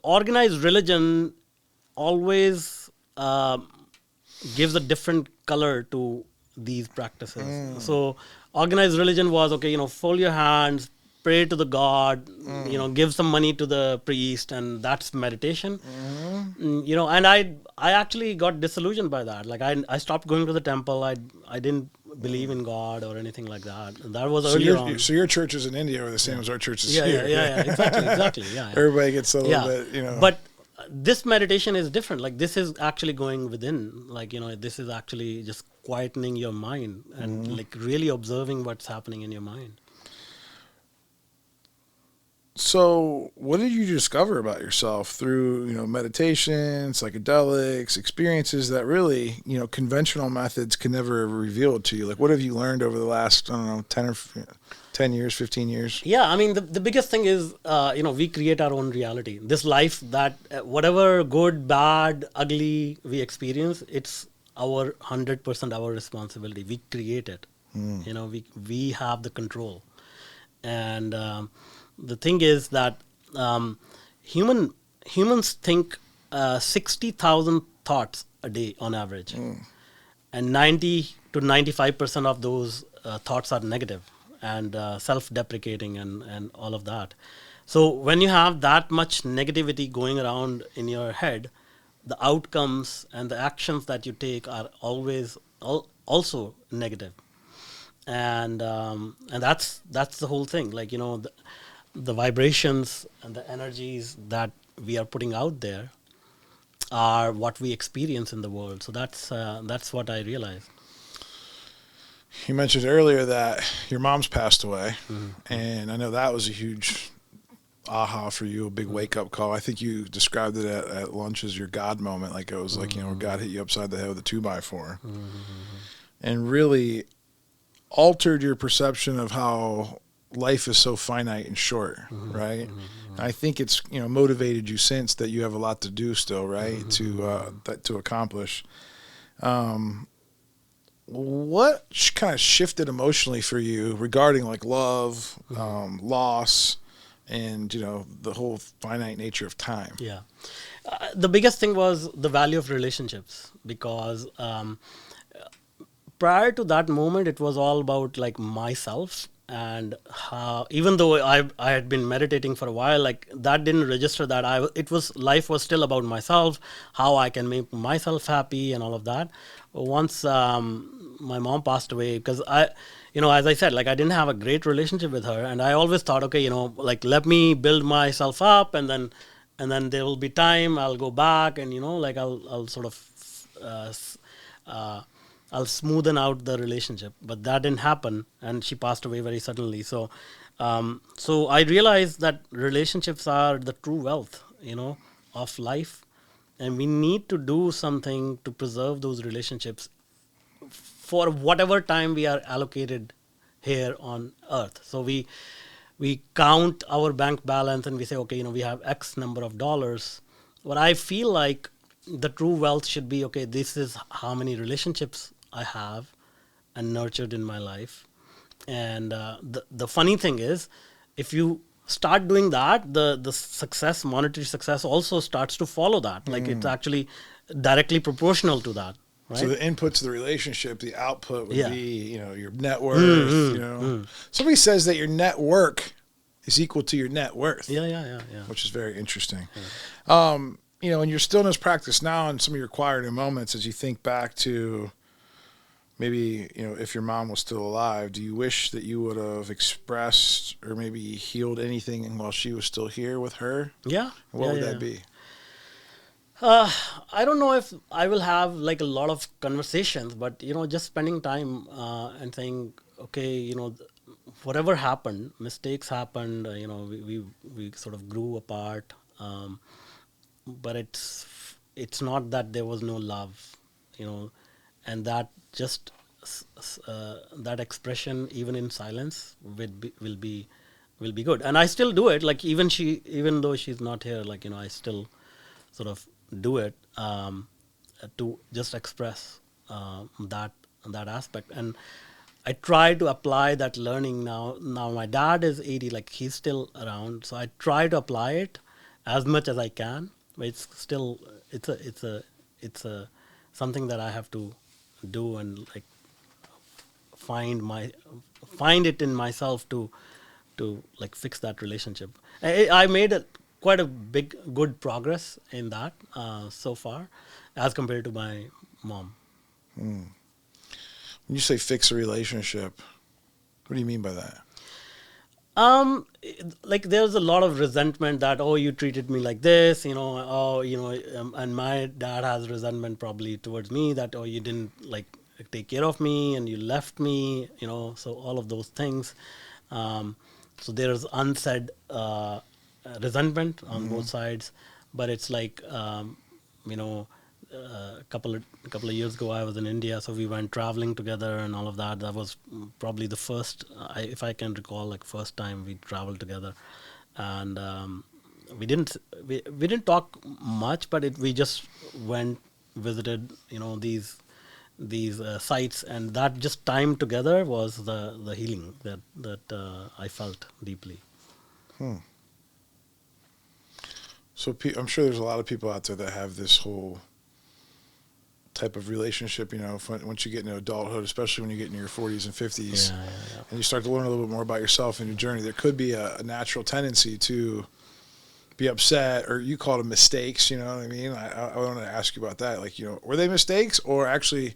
organized religion always gives a different color to these practices. So organized religion was, okay, fold your hands, pray to the god, give some money to the priest, and that's meditation. And I actually got disillusioned by that. Like I stopped going to the temple. I didn't believe in God or anything like that. And that was earlier on. So your churches in India are the same as our churches Yeah, here. exactly. Yeah. Everybody gets a little bit, But this meditation is different. Like this is actually going within. Like this is actually just quietening your mind and like really observing what's happening in your mind. So, what did you discover about yourself through, meditation, psychedelics, experiences that really, conventional methods can never reveal to you? Like, what have you learned over the last, I don't know, 10 years, 15 years? Yeah, I mean, the biggest thing is, we create our own reality. This life that whatever good, bad, ugly we experience, it's our 100% our responsibility. We create it. We have the control. And the thing is that humans think 60,000 thoughts a day on average, and 90 to 95% of those thoughts are negative and self-deprecating and all of that. So when you have that much negativity going around in your head, the outcomes and the actions that you take are always also negative. And that's the whole thing. Like the vibrations and the energies that we are putting out there are what we experience in the world. So that's what I realized. You mentioned earlier that your mom's passed away, and I know that was a huge aha for you, a big wake-up call. I think you described it at lunch as your God moment, like it was like, where God hit you upside the head with a 2x4, and really altered your perception of how life is so finite and short, right? I think it's motivated you since that you have a lot to do still, right? To accomplish. What kind of shifted emotionally for you regarding like love, loss, and the whole finite nature of time? Yeah, the biggest thing was the value of relationships, because prior to that moment, it was all about like myself. And how, even though I had been meditating for a while, like that didn't register that life was still about myself, how I can make myself happy and all of that. Once my mom passed away, because as I said, like I didn't have a great relationship with her, and I always thought, okay, like let me build myself up, and then there will be time I'll go back, and like I'll sort of I'll smoothen out the relationship. But that didn't happen, and she passed away very suddenly. So I realized that relationships are the true wealth, of life, and we need to do something to preserve those relationships for whatever time we are allocated here on earth. So we count our bank balance and we say, okay, we have X number of dollars. But I feel like the true wealth should be, okay, this is how many relationships I have and nurtured in my life. And the funny thing is, if you start doing that, the success, monetary success, also starts to follow that. Like it's actually directly proportional to that, So right? the input to the relationship, the output would Yeah. be, your net worth, Somebody says that your net work is equal to your net worth, Yeah, yeah, yeah, yeah. which is very interesting. Yeah. In your stillness practice now and some of your quieter moments, as you think back to maybe, if your mom was still alive, do you wish that you would have expressed or maybe healed anything while she was still here with her? Yeah, What yeah, would yeah, that yeah. be? I don't know if I will have like a lot of conversations, but just spending time and saying, okay, whatever happened, mistakes happened. We sort of grew apart, but it's not that there was no love, you know, and that just that expression, even in silence, will be good. And I still do it. Like even though she's not here, like I still sort of do it to just express that aspect. And I try to apply that learning now. Now my dad is 80, like he's still around, so I try to apply it as much as I can. But it's still it's a something that I have to do, and like find my find it in myself to like fix that relationship. I made quite a big good progress in that so far, as compared to my mom. When you say fix a relationship, what do you mean by that? Like there's a lot of resentment that, oh, you treated me like this, oh, and my dad has resentment probably towards me that, oh, you didn't like take care of me and you left me, so all of those things. Um, so there's unsaid resentment on both sides, but it's like, you know, a couple of years ago, I was in India, so we went traveling together and all of that. That was probably the first, if I can recall, like first time we traveled together, and we didn't we didn't talk much, but we just went visited, these sites, and that just time together was the healing that I felt deeply. Hmm. So I'm sure there's a lot of people out there that have this whole type of relationship, once you get into adulthood, especially when you get into your 40s and 50s, Yeah, yeah, and you start to learn a little bit more about yourself and your journey, there could be a natural tendency to be upset, or you call them mistakes, you know what I mean? I wanted to ask you about that. Like, were they mistakes, or actually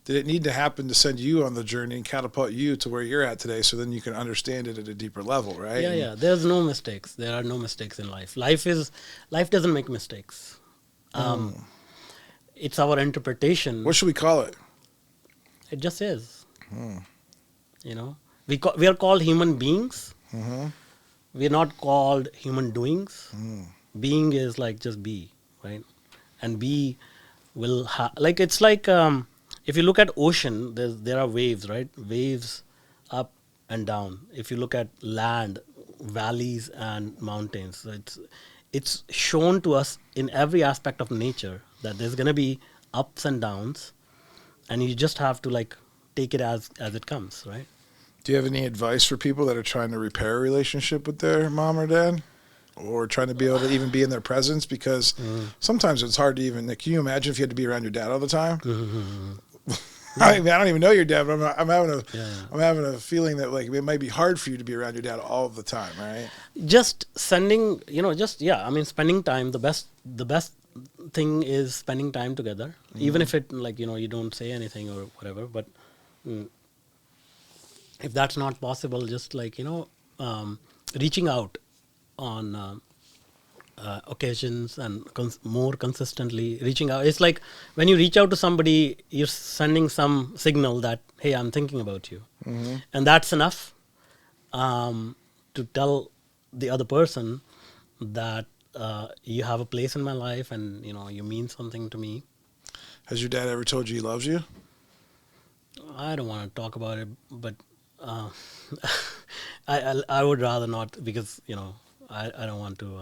did it need to happen to send you on the journey and catapult you to where you're at today, so then you can understand it at a deeper level, right? yeah, yeah. There's no mistakes. There are no mistakes in life. Life doesn't make mistakes. Um, Mm. it's our interpretation. What should we call it? It just is. Mm. We are called human beings. Mm-hmm. We're not called human doings. Mm. Being is like just be, right? And be will like it's like, if you look at ocean, there are waves, right? Waves up and down. If you look at land, valleys and mountains. So it's shown to us in every aspect of nature that there's gonna be ups and downs, and you just have to like take it as it comes, right? Do you have any advice for people that are trying to repair a relationship with their mom or dad, or trying to be able to even be in their presence? Because sometimes it's hard to even. Can you imagine if you had to be around your dad all the time? I mean, I don't even know your dad, but I'm having a Yeah. I'm having a feeling that like it might be hard for you to be around your dad all the time, right? Just sending, just, yeah, I mean, spending time, the best thing is spending time together, even if it, like, you don't say anything or whatever. But mm, if that's not possible, just like, reaching out on occasions and more consistently reaching out. It's like when you reach out to somebody, you're sending some signal that, hey, I'm thinking about you. Mm-hmm. And that's enough, to tell the other person that you have a place in my life, and you mean something to me. Has your dad ever told you he loves you? I don't want to talk about it, but uh, I would rather not, because I don't want to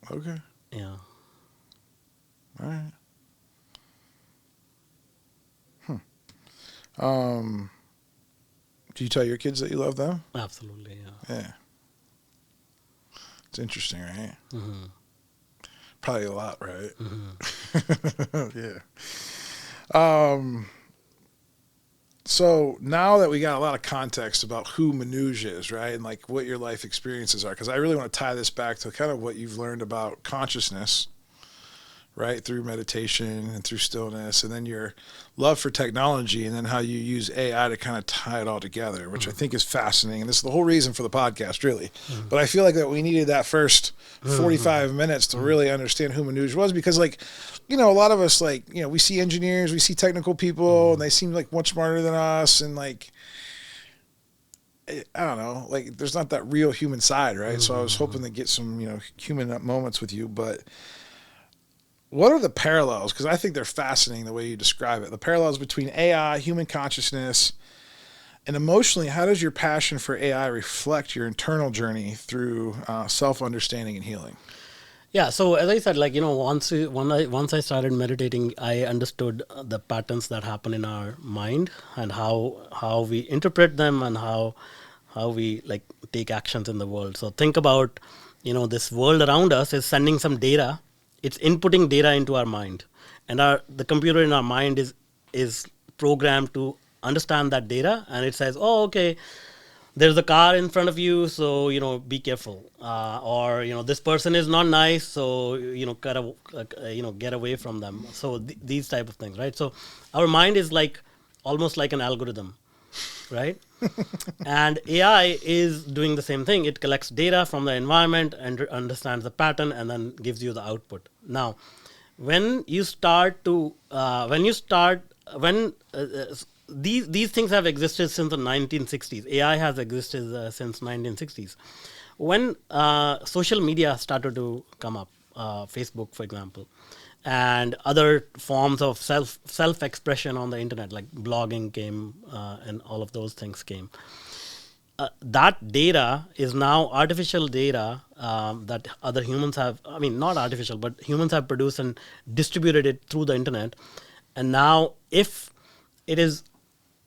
Okay. yeah. All right. Um, do you tell your kids that you love them? Absolutely, yeah. Yeah. It's interesting, right? Mm-hmm. Probably a lot, right? Mm-hmm. Yeah. Um, so now that we got a lot of context about who Manuj is, right, and like what your life experiences are, because I really want to tie this back to kind of what you've learned about consciousness, right, through meditation and through stillness, and then your love for technology, and then how you use AI to kind of tie it all together, which I think is fascinating. And this is the whole reason for the podcast, really. Mm-hmm. But I feel like that we needed that first Mm-hmm. 45 minutes to really understand who Manuj was, because, like, you know, a lot of us, like, you know, we see engineers, we see technical people, and they seem like much smarter than us, and like, I don't know, like, there's not that real human side, right? So I was hoping to get some, you know, human moments with you, but what are the parallels? Because I think they're fascinating the way you describe it. The parallels between AI, human consciousness, and emotionally, how does your passion for AI reflect your internal journey through self-understanding and healing? Yeah, so as I said, like, you know, once I started meditating, I understood the patterns that happen in our mind and how we interpret them and how we like take actions in the world. So think about, you know, this world around us is sending some data. It's inputting data into our mind, and our the computer in our mind is programmed to understand that data, and it says, oh, okay, there's a car in front of you, so you know, be careful, or you know, this person is not nice, so you know, get away from them. So these type of things, right? So our mind is like almost like an algorithm, right? And AI is doing the same thing. It collects data from the environment and understands the pattern and then gives you the output. Now, when you start to when these things have existed since the 1960s. AI has existed since 1960s. When social media started to come up, Facebook, for example, and other forms of self expression on the internet, like blogging came, and all of those things came. That data is now artificial data that other humans have, I mean, not artificial, but humans have produced and distributed it through the internet. And now, if it is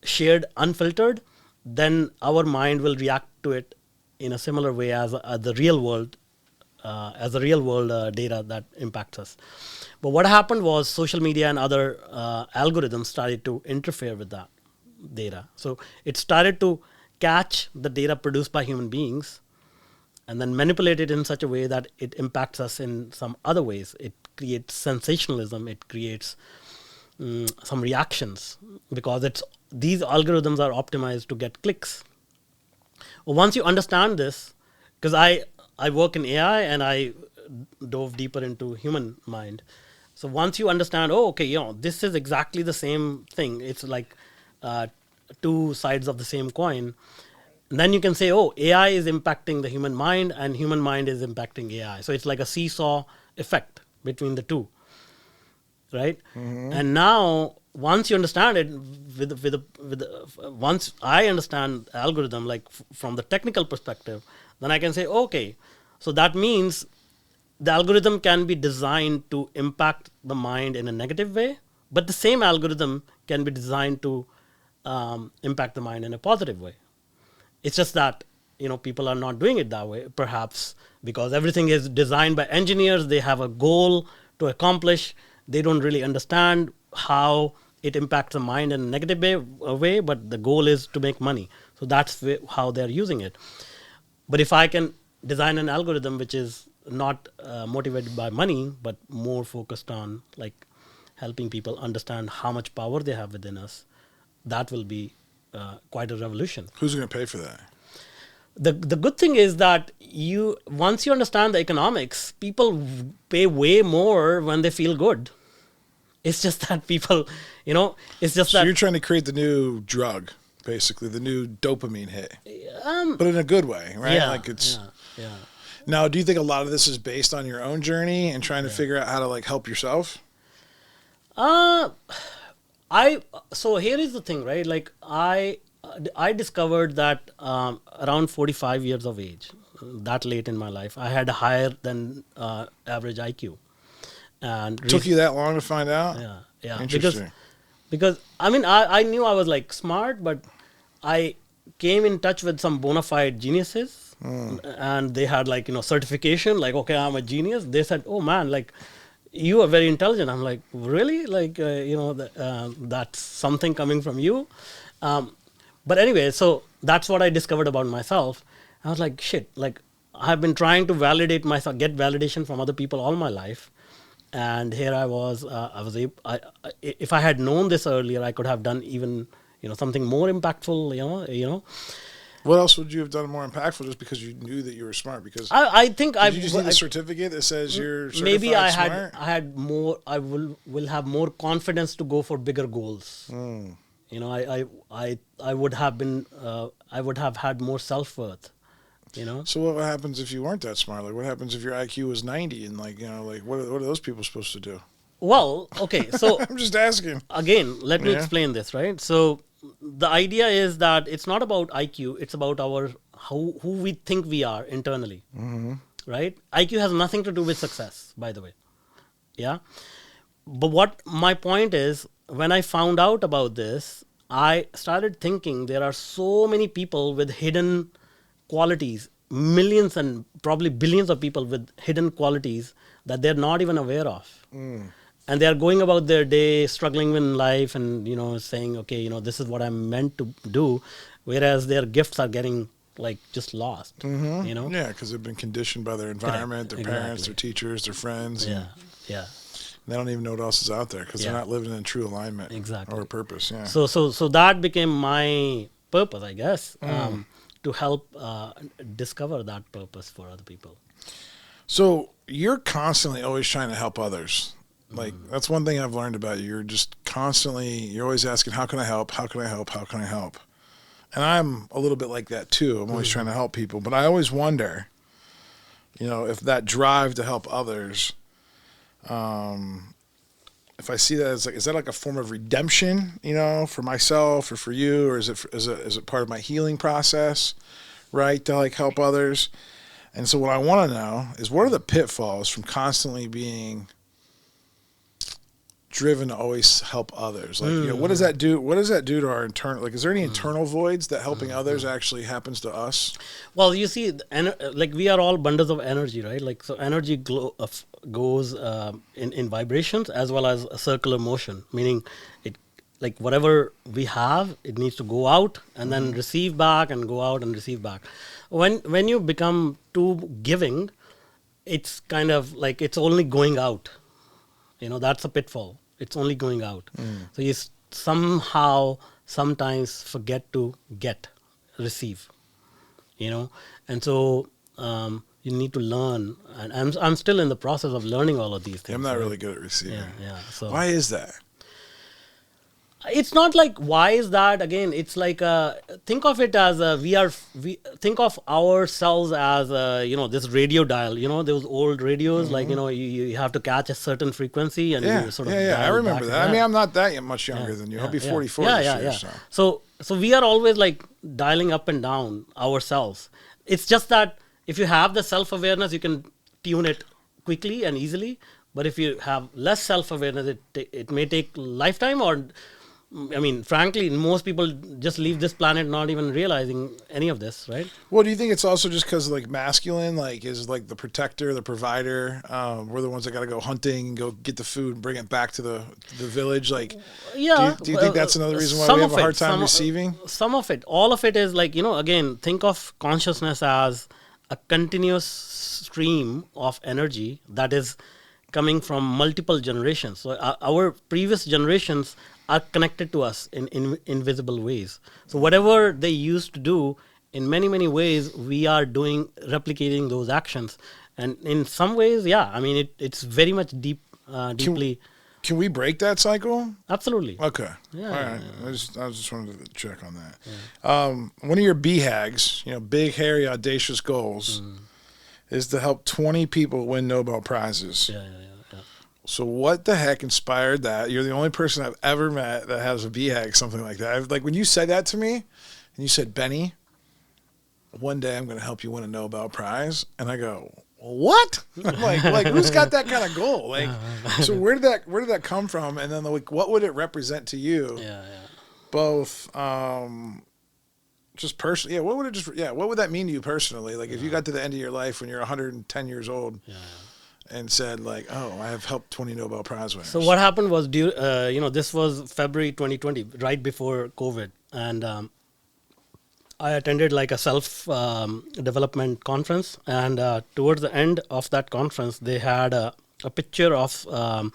shared unfiltered, then our mind will react to it in a similar way as the real world, data that impacts us. But what happened was social media and other algorithms started to interfere with that data. So it started to catch the data produced by human beings and then manipulate it in such a way that it impacts us in some other ways. It creates sensationalism. It creates some reactions because it's these algorithms are optimized to get clicks. Well, once you understand this, because I work in AI and I dove deeper into human mind. So once you understand, oh, okay, you know, this is exactly the same thing. It's like uh, two sides of the same coin. And then you can say, oh, AI is impacting the human mind and human mind is impacting AI. So it's like a seesaw effect between the two, right? And now once you understand it once I understand algorithm, like from the technical perspective, then I can say, okay, so that means the algorithm can be designed to impact the mind in a negative way, but the same algorithm can be designed to impact the mind in a positive way. It's just that, you know, people are not doing it that way, perhaps because everything is designed by engineers. They have a goal to accomplish. They don't really understand how it impacts the mind in a negative way, but the goal is to make money. So that's how they're using it. But if I can design an algorithm which is not motivated by money, but more focused on like helping people understand how much power they have within us, that will be quite a revolution. Who's going to pay for that? The good thing is that you once you understand the economics, people pay way more when they feel good. It's just that people, you know, it's just So that you're trying to create the new drug, basically, the new dopamine hit, um, but in a good way, right? yeah, Like it's. yeah. Now, do you think a lot of this is based on your own journey and trying to figure out how to like help yourself? Uh, I so here is the thing, right? Like I discovered that around 45 years of age, that late in my life, I had a higher than average IQ, And Took you that long to find out? yeah, yeah. Interesting. Because I mean, I knew I was like smart, but I came in touch with some bona fide geniuses, and they had like certification. Like, okay, I'm a genius. They said, oh man, like you are very intelligent. I'm like, really? Like that's something coming from you. But anyway, so that's what I discovered about myself. I was like, shit. Like I've been trying to validate myself, get validation from other people all my life. And here I was. If I had known this earlier, I could have done even something more impactful. What else would you have done more impactful just because you knew that you were smart? Because I think did you just need a certificate that says you're certified maybe smart? I had more. I will have more confidence to go for bigger goals. I would have been. I would have had more self-worth. So what happens if you weren't that smart? Like, what happens if your IQ was 90 and what are those people supposed to do? Well, okay, so I'm just asking. again, let me explain this, right? So the idea is that it's not about IQ, it's about who we think we are internally, right? IQ has nothing to do with success, by the way. Yeah. But what my point is, when I found out about this, I started thinking there are so many people with hidden qualities, millions and probably billions of people with hidden qualities that they're not even aware of. And they're going about their day struggling in life and saying, okay, this is what I'm meant to do, whereas their gifts are getting like just lost. Yeah, because they've been conditioned by their environment, their parents, their teachers, their friends. Yeah. They don't even know what else is out there because they're not living in true alignment or purpose. Yeah. So that became my purpose, I guess, to help discover that purpose for other people. So you're constantly always trying to help others. Like, that's one thing I've learned about you. You're just you're always asking, how can I help? How can I help? How can I help? And I'm a little bit like that too. I'm always trying to help people, but I always wonder, if that drive to help others, if I see that as is that like a form of redemption, for myself or for you, or is it part of my healing process, right? To like help others. And so what I want to know is, what are the pitfalls from constantly being driven to always help others? Like, what does that do? What does that do to our internal? Like, is there any internal voids that helping others actually happens to us? Well, you see, like we are all bundles of energy, right? Like, so energy goes in vibrations as well as a circular motion, meaning it, like whatever we have, it needs to go out and then receive back and go out and receive back. When you become too giving, it's kind of like it's only going out. That's a pitfall. It's only going out. So you somehow sometimes forget to receive, and so you need to learn. And I'm still in the process of learning all of these things. I'm not really good at receiving. Yeah. So why is that? It's not like why is that, again, it's like think of it as we think of ourselves as this radio dial, those old radios, like you have to catch a certain frequency and you sort of I remember that. I mean, I'm not that much younger than you. I'll be 44 this year. So we are always like dialing up and down ourselves. It's just that if you have the self-awareness, you can tune it quickly and easily, but if you have less self-awareness, it may take lifetime, or I mean, frankly, most people just leave this planet not even realizing any of this, right? Well, do you think it's also just because like masculine, like is like the protector, the provider? We're the ones that got to go hunting and go get the food and bring it back to the village. Like, yeah. Do you think that's another reason why we have a hard time receiving? Some of it, all of it is like, again, think of consciousness as a continuous stream of energy that is coming from multiple generations. So our previous generations are connected to us in invisible ways. So whatever they used to do, in many, many ways, we are replicating those actions. And in some ways, I mean, it's very much deeply. Can we break that cycle? Absolutely. Okay. Yeah. All right. I just wanted to check on that. Yeah. One of your BHAGs, big, hairy, audacious goals, is to help 20 people win Nobel Prizes. Yeah. So what the heck inspired that? You're the only person I've ever met that has a BHAG, something like that. Like when you said that to me, and you said, Benny, one day I'm going to help you win a Nobel Prize. And I go, what? I'm like who's got that kind of goal? Like, so where did that come from? And then like, what would it represent to you? Yeah, Both, just personally, what would that mean to you personally? Like, if you got to the end of your life when you're 110 years old and said like, oh, I have helped 20 Nobel Prize winners. So what happened was, this was February 2020, right before COVID, and I attended like a self development conference, and towards the end of that conference, they had a picture of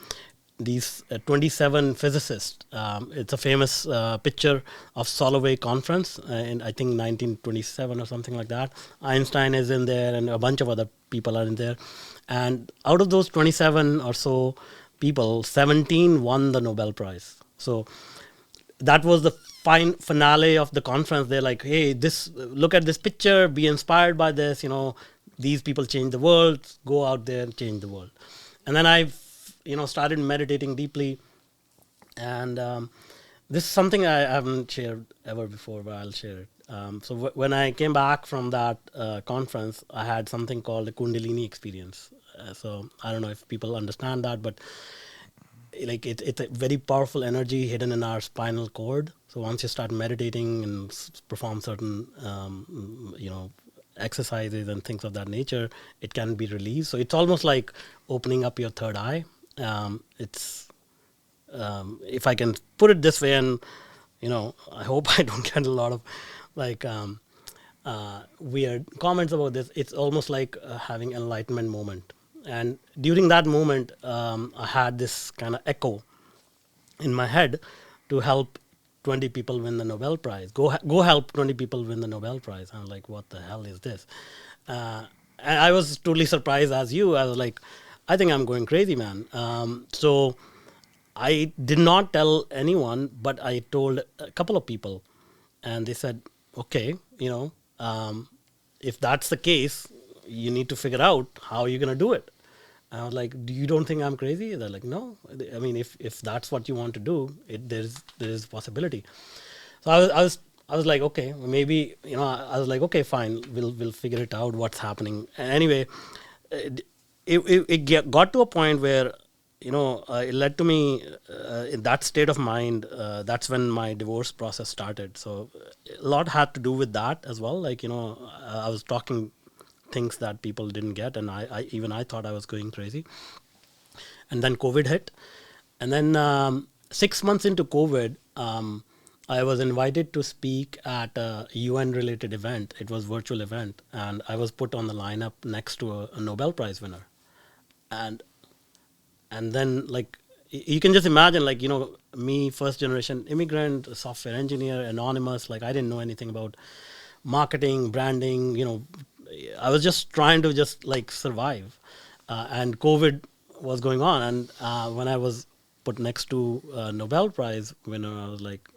these 27 physicists. It's a famous picture of Soloway conference in I think 1927 or something like that. Einstein is in there, and a bunch of other people are in there. And out of those 27 or so people, 17 won the Nobel Prize. So that was the finale of the conference. They're like, hey, look at this picture, be inspired by this, these people change the world, go out there and change the world. And then I started meditating deeply, and this is something I haven't shared ever before, but I'll share it. So when I came back from that conference, I had something called a Kundalini experience. So I don't know if people understand that, but like it's a very powerful energy hidden in our spinal cord. So once you start meditating and perform certain exercises and things of that nature, it can be released. So it's almost like opening up your third eye. It's if I can put it this way, and I hope I don't get a lot of like weird comments about this. It's almost like having an enlightenment moment. And during that moment, I had this kind of echo in my head to help 20 people win the Nobel Prize. Go help 20 people win the Nobel Prize. I'm like, what the hell is this? And I was totally surprised as you. I was like, I think I'm going crazy, man. So I did not tell anyone, but I told a couple of people. And they said, okay, if that's the case, you need to figure out how you're going to do it. I was like, you don't think I'm crazy? They're like, no. I mean, if that's what you want to do, there is possibility. So I was like, okay, maybe, I was like, okay, fine, we'll figure it out, what's happening. And anyway, it got to a point where, it led to me in that state of mind. That's when my divorce process started. So a lot had to do with that as well. Like, I was talking things that people didn't get, and I thought I was going crazy. And then COVID hit, and then 6 months into COVID, I was invited to speak at a UN related event. It was a virtual event, and I was put on the lineup next to a Nobel Prize winner. And then, like, you can just imagine, like, me, first generation immigrant, software engineer, anonymous, like I didn't know anything about marketing, branding, I was just trying to just like survive, and COVID was going on. And when I was put next to a Nobel Prize winner, I was like,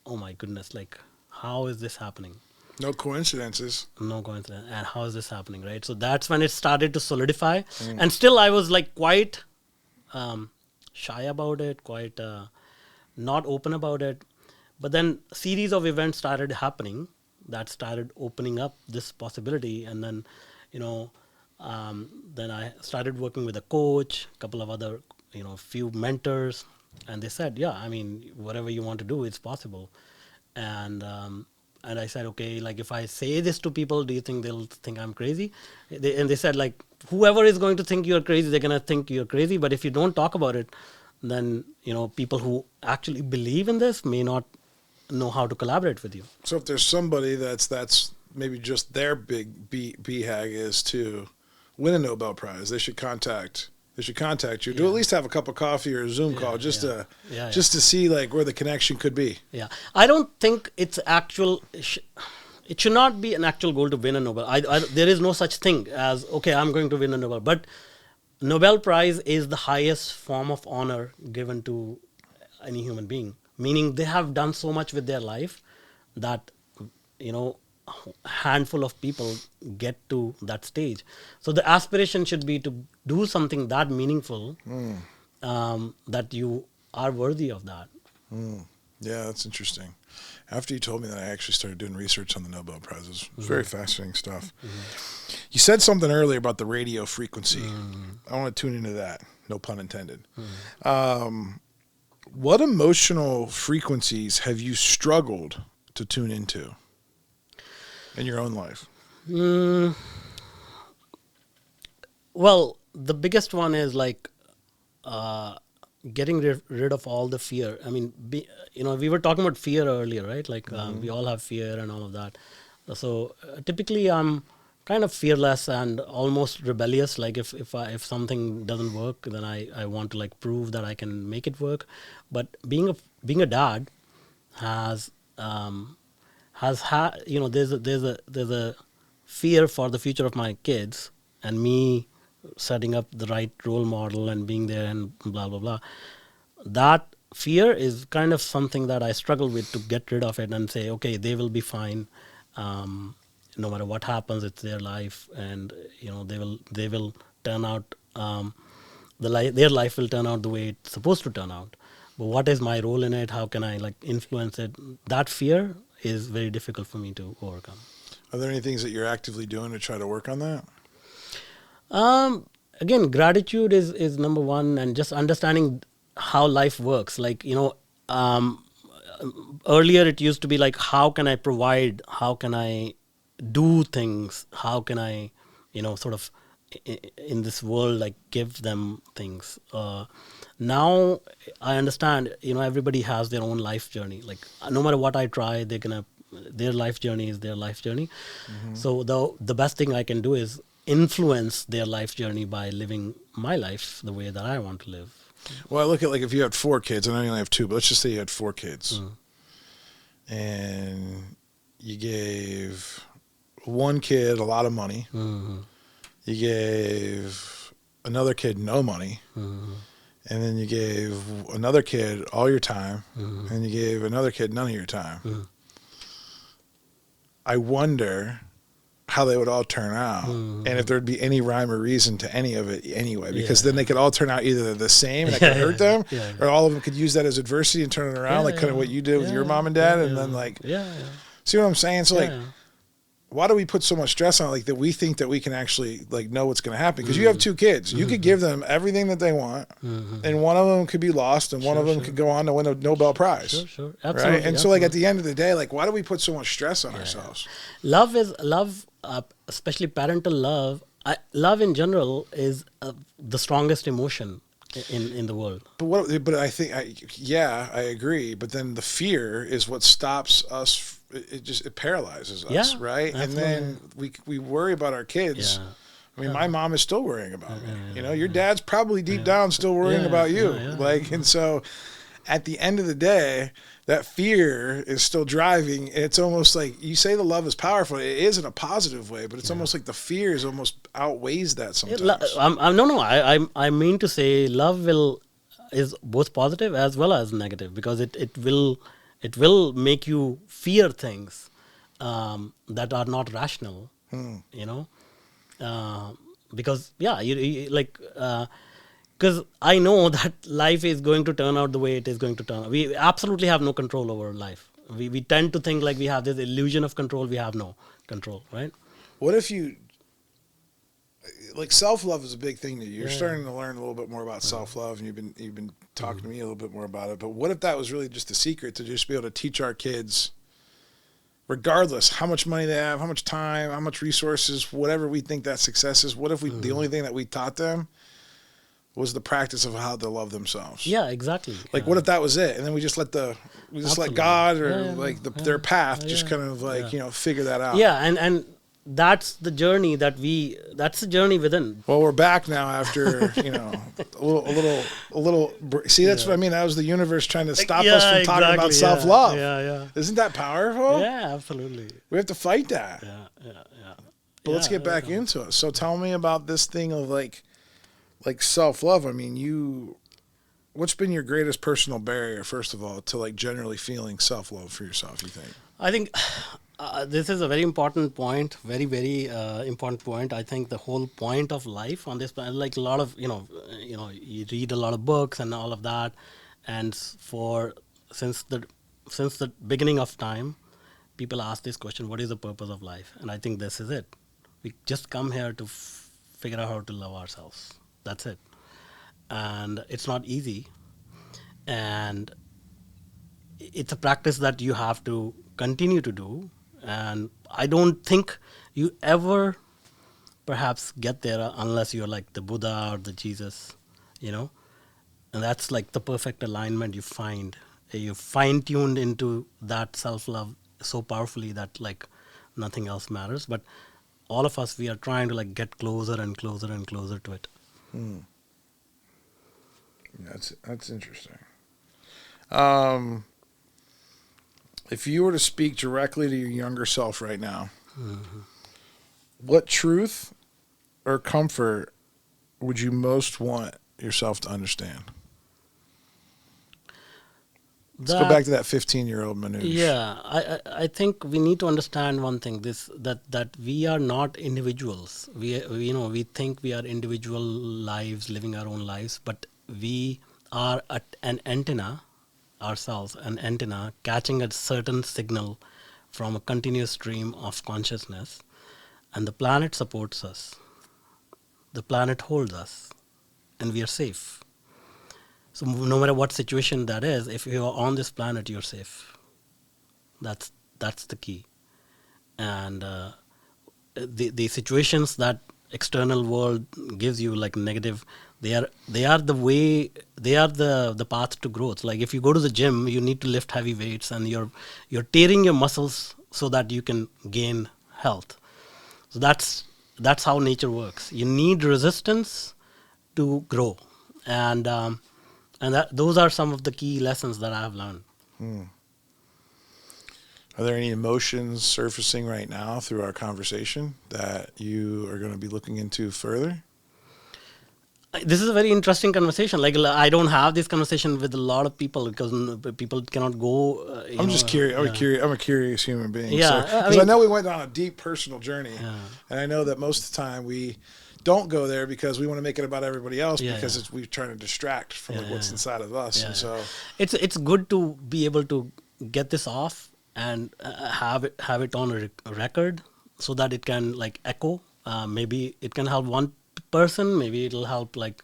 oh my goodness, like, how is this happening? No coincidences. No coincidence. And how is this happening, right? So that's when it started to solidify. And still I was like quite shy about it, quite not open about it. But then a series of events started happening that started opening up this possibility. And then, then I started working with a coach, a couple of other, few mentors. And they said, yeah, I mean, whatever you want to do, it's possible. And I said, okay, like if I say this to people, do you think they'll think I'm crazy? And they said, like, whoever is going to think you're crazy, they're going to think you're crazy. But if you don't talk about it, then, people who actually believe in this may not know how to collaborate with you. So if there's somebody that's maybe just their big BHAG is to win a Nobel Prize, they should contact you. Do at least have a cup of coffee or a Zoom call just to see like where the connection could be. Yeah, I don't think it's actual. It should not be an actual goal to win a Nobel. There is no such thing as, okay, I'm going to win a Nobel. But Nobel Prize is the highest form of honor given to any human being. Meaning they have done so much with their life that, a handful of people get to that stage. So the aspiration should be to do something that meaningful, that you are worthy of that. Yeah, that's interesting. After you told me that, I actually started doing research on the Nobel Prizes. It was very fascinating stuff. You said something earlier about the radio frequency. I want to tune into that. No pun intended. What emotional frequencies have you struggled to tune into in your own life? Well, the biggest one is like getting rid of all the fear. I mean, we were talking about fear earlier, right? Like we all have fear and all of that. So typically, I'm kind of fearless and almost rebellious. Like if something doesn't work, then I want to like prove that I can make it work. But being a dad has had, there's a fear for the future of my kids and me setting up the right role model and being there and blah blah blah. That fear is kind of something that I struggle with to get rid of it and say, okay, they will be fine, no matter what happens. It's their life, and they will turn out, their life will turn out the way it's supposed to turn out. But what is my role in it? How can I like influence it? That fear is very difficult for me to overcome. Are there any things that you're actively doing to try to work on that? Again, gratitude is number one, and just understanding how life works. Like, earlier it used to be like, how can I provide? How can I do things? How can I, sort of in this world, like give them things? Now I understand, everybody has their own life journey. Like no matter what I try, their life journey is their life journey. So the best thing I can do is influence their life journey by living my life the way that I want to live. Well, I look at like if you had 4 kids, I know you only have 2, but let's just say you had 4 kids, and you gave one kid a lot of money, you gave another kid no money, and then you gave another kid all your time, and you gave another kid none of your time. I wonder how they would all turn out, and if there'd be any rhyme or reason to any of it anyway, because then they could all turn out either the same and that could hurt them, or all of them could use that as adversity and turn it around, like kind of what you did with your mom and dad, and then like, see what I'm saying? So like, why do we put so much stress on it, like that we think that we can actually like know what's going to happen? Because you have 2 kids, you could give them everything that they want, and one of them could be lost, and one of them could go on to win a Nobel Prize. Sure, Right? absolutely. And so like at the end of the day, like why do we put so much stress on ourselves? Love, especially parental love. Love in general is the strongest emotion in the world. But I think, I agree. But then the fear is what stops us. It paralyzes us, right? Absolutely. And then we worry about our kids. I mean, my mom is still worrying about me. Your dad's probably deep down still worrying about you. And so at the end of the day, that fear is still driving. It's almost like you say the love is powerful. It is in a positive way, but it's almost like the fear is almost outweighs that sometimes. I mean to say love is both positive as well as negative, because it will make you fear things that are not rational. Because because I know that life is going to turn out the way it is going to turn out. We absolutely have no control over life. We tend to think like we have this illusion of control. We have no control, right? What if you, like self-love is a big thing to you. You're starting to learn a little bit more about self-love, and you've been talking to me a little bit more about it. But what if that was really just the secret, to just be able to teach our kids, regardless how much money they have, how much time, how much resources, whatever we think that success is, what if the only thing that we taught them was the practice of how to love themselves? Yeah, exactly. Like, what if that was it, and then we just let God or their path just kind of like figure that out? Yeah, and that's the journey that's the journey within. Well, we're back now after a little. See, that's what I mean. That was the universe trying to stop us from talking about self-love. Yeah. Isn't that powerful? Yeah, absolutely. We have to fight that. Yeah. But let's get back into it. So tell me about this thing of like self-love. I mean, what's been your greatest personal barrier, first of all, to like generally feeling self-love for yourself, you think? I think this is a very important point, very, very important point. I think the whole point of life on this planet, like a lot of, you read a lot of books and all of that. And since the beginning of time, people ask this question, what is the purpose of life? And I think this is it. We just come here to figure out how to love ourselves. That's it. And it's not easy. And it's a practice that you have to continue to do. And I don't think you ever perhaps get there unless you're like the Buddha or the Jesus, you know. And that's like the perfect alignment you find. You fine tuned into that self love so powerfully that like nothing else matters. But all of us, we are trying to like get closer and closer and closer to it. Hmm. That's interesting. If you were to speak directly to your younger self right now, what truth or comfort would you most want yourself to understand? Let's go back to that 15-year-old Manuj. Yeah, I think we need to understand one thing: that we are not individuals. We think we are individual lives living our own lives, but we are an antenna ourselves, an antenna catching a certain signal from a continuous stream of consciousness, and the planet supports us. The planet holds us, and we are safe. So no matter what situation that is, if you are on this planet, you're safe. That's the key. And the situations that external world gives you like negative, they are the path to growth. Like if you go to the gym, you need to lift heavy weights, and you're tearing your muscles so that you can gain health. So that's how nature works. You need resistance to grow, and those are some of the key lessons that I have learned. Are there any emotions surfacing right now through our conversation that you are going to be looking into further? This is a very interesting conversation. Like I don't have this conversation with a lot of people because people cannot go. I'm just curious. I'm a curious human being. Yeah, because I know we went on a deep personal journey, Yeah. and I know that most of the time we don't go there because we want to make it about everybody else because Yeah. we're trying to distract from like what's inside of us. Yeah. And so it's good to be able to get this off and have it on a record so that it can like echo. Maybe it can help one person. Maybe it'll help like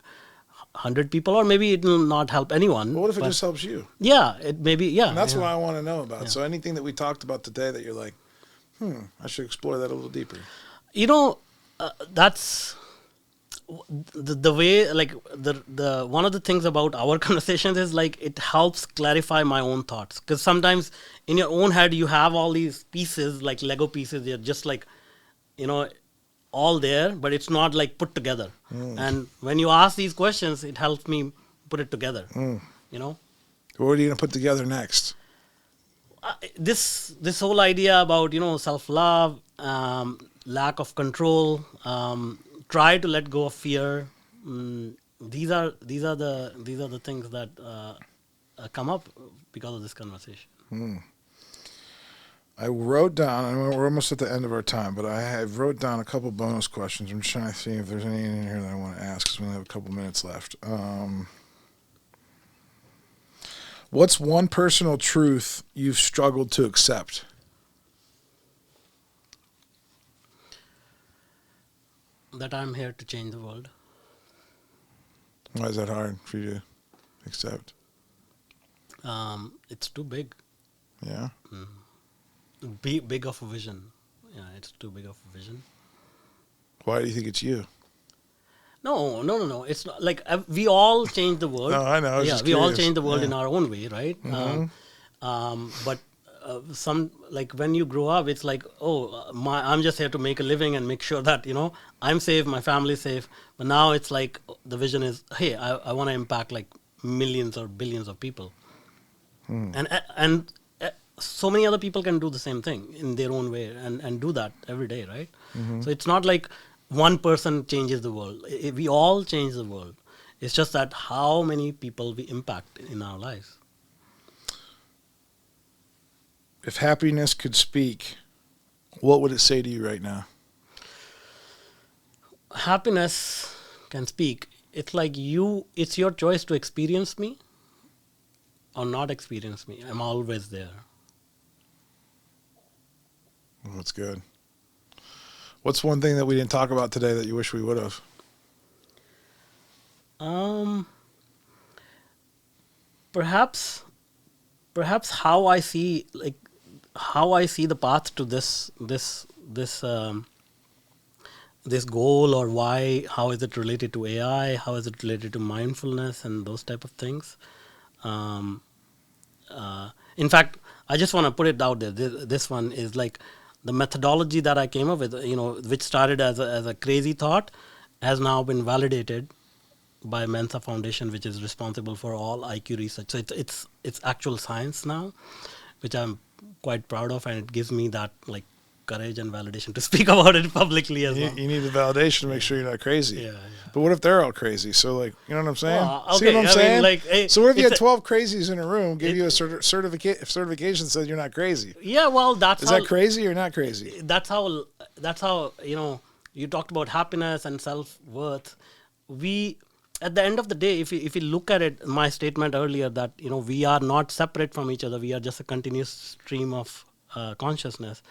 100 people, or maybe it will not help anyone. what if it just helps you? Yeah, it maybe yeah. And that's yeah. what I want to know about. So anything that we talked about today that you're like, I should explore that a little deeper. You know, that's the way like the one of the things about our conversations is like it helps clarify my own thoughts, because sometimes in your own head you have all these pieces like Lego pieces. They're just like, all there, but it's not like put together. And when you ask these questions, it helps me put it together. What are you going to put together next? This whole idea about self-love, lack of control, try to let go of fear. These are the things that come up because of this conversation. I wrote down, and we're almost at the end of our time, but I wrote down a couple bonus questions. I'm just trying to see if there's any in here that I want to ask because we only have a couple minutes left. What's one personal truth you've struggled to accept? That I'm here to change the world. Why is that hard for you to accept? It's too big. Yeah? Big of a vision. Yeah, it's too big of a vision. Why do you think it's you? No. It's not like we all change the world. No, I know. I was just we all curious. change the world Yeah. in our own way, right? But some like when you grow up, it's like, I'm just here to make a living and make sure that I'm safe, my family's safe. But now it's like the vision is, hey, I want to impact like millions or billions of people, and so many other people can do the same thing in their own way and do that every day, right? So it's not like one person changes the world. We all change the world. It's just that how many people we impact in our lives. If happiness could speak, what would it say to you right now? Happiness can speak. It's like it's your choice to experience me or not experience me. I'm always there. Well, that's good. What's one thing that we didn't talk about today that you wish we would have? Um, perhaps, perhaps how I see the path to this goal, or why, how is it related to AI, how is it related to mindfulness and those type of things. Um, in fact, I just want to put it out there. This one is like the methodology that I came up with, which started as a crazy thought, has now been validated by Mensa Foundation, which is responsible for all IQ research. So it's actual science now, which I'm quite proud of, and it gives me that like courage and validation to speak about it publicly as well. You need the validation to make sure you're not crazy. Yeah. But what if they're all crazy? So, like, you know what I'm saying? Well, See what I'm saying? hey, so what if you had 12 crazies in a room, give you a certification that says you're not crazy? Yeah, well, Is that crazy or not crazy? That's how you talked about happiness and self-worth. We, at the end of the day, if you look at it, my statement earlier that we are not separate from each other, we are just a continuous stream of consciousness.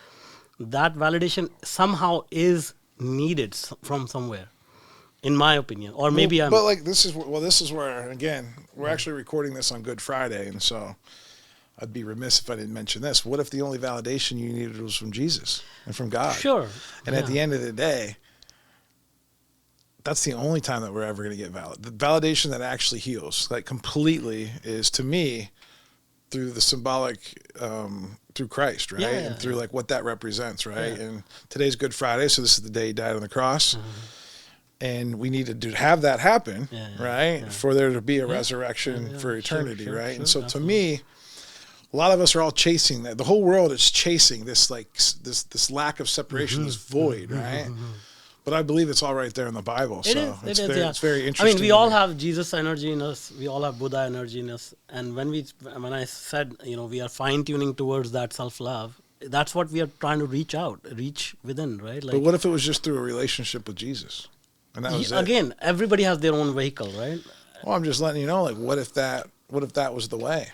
That validation somehow is needed from somewhere, in my opinion, or maybe But like this is where again we're actually recording this on Good Friday, and so I'd be remiss if I didn't mention this. What if the only validation you needed was from Jesus and from God? Sure. And at the end of the day, that's the only time that we're ever going to get the validation that actually heals, like completely, is to me through the symbolic, through Christ, right? And through like what that represents, right? Yeah. And today's Good Friday, so this is the day he died on the cross. And we needed to have that happen, right? For there to be a resurrection for eternity, right? And so to me, a lot of us are all chasing that. The whole world is chasing this, like this lack of separation, this void, right? But I believe it's all right there in the Bible. It's very interesting. I mean, we all have Jesus energy in us. We all have Buddha energy in us. And when I said, we are fine tuning towards that self-love, that's what we are trying to reach within, right? Like, but what if it was just through a relationship with Jesus? And that was again, everybody has their own vehicle, right? Well, I'm just letting you know, like, what if that was the way?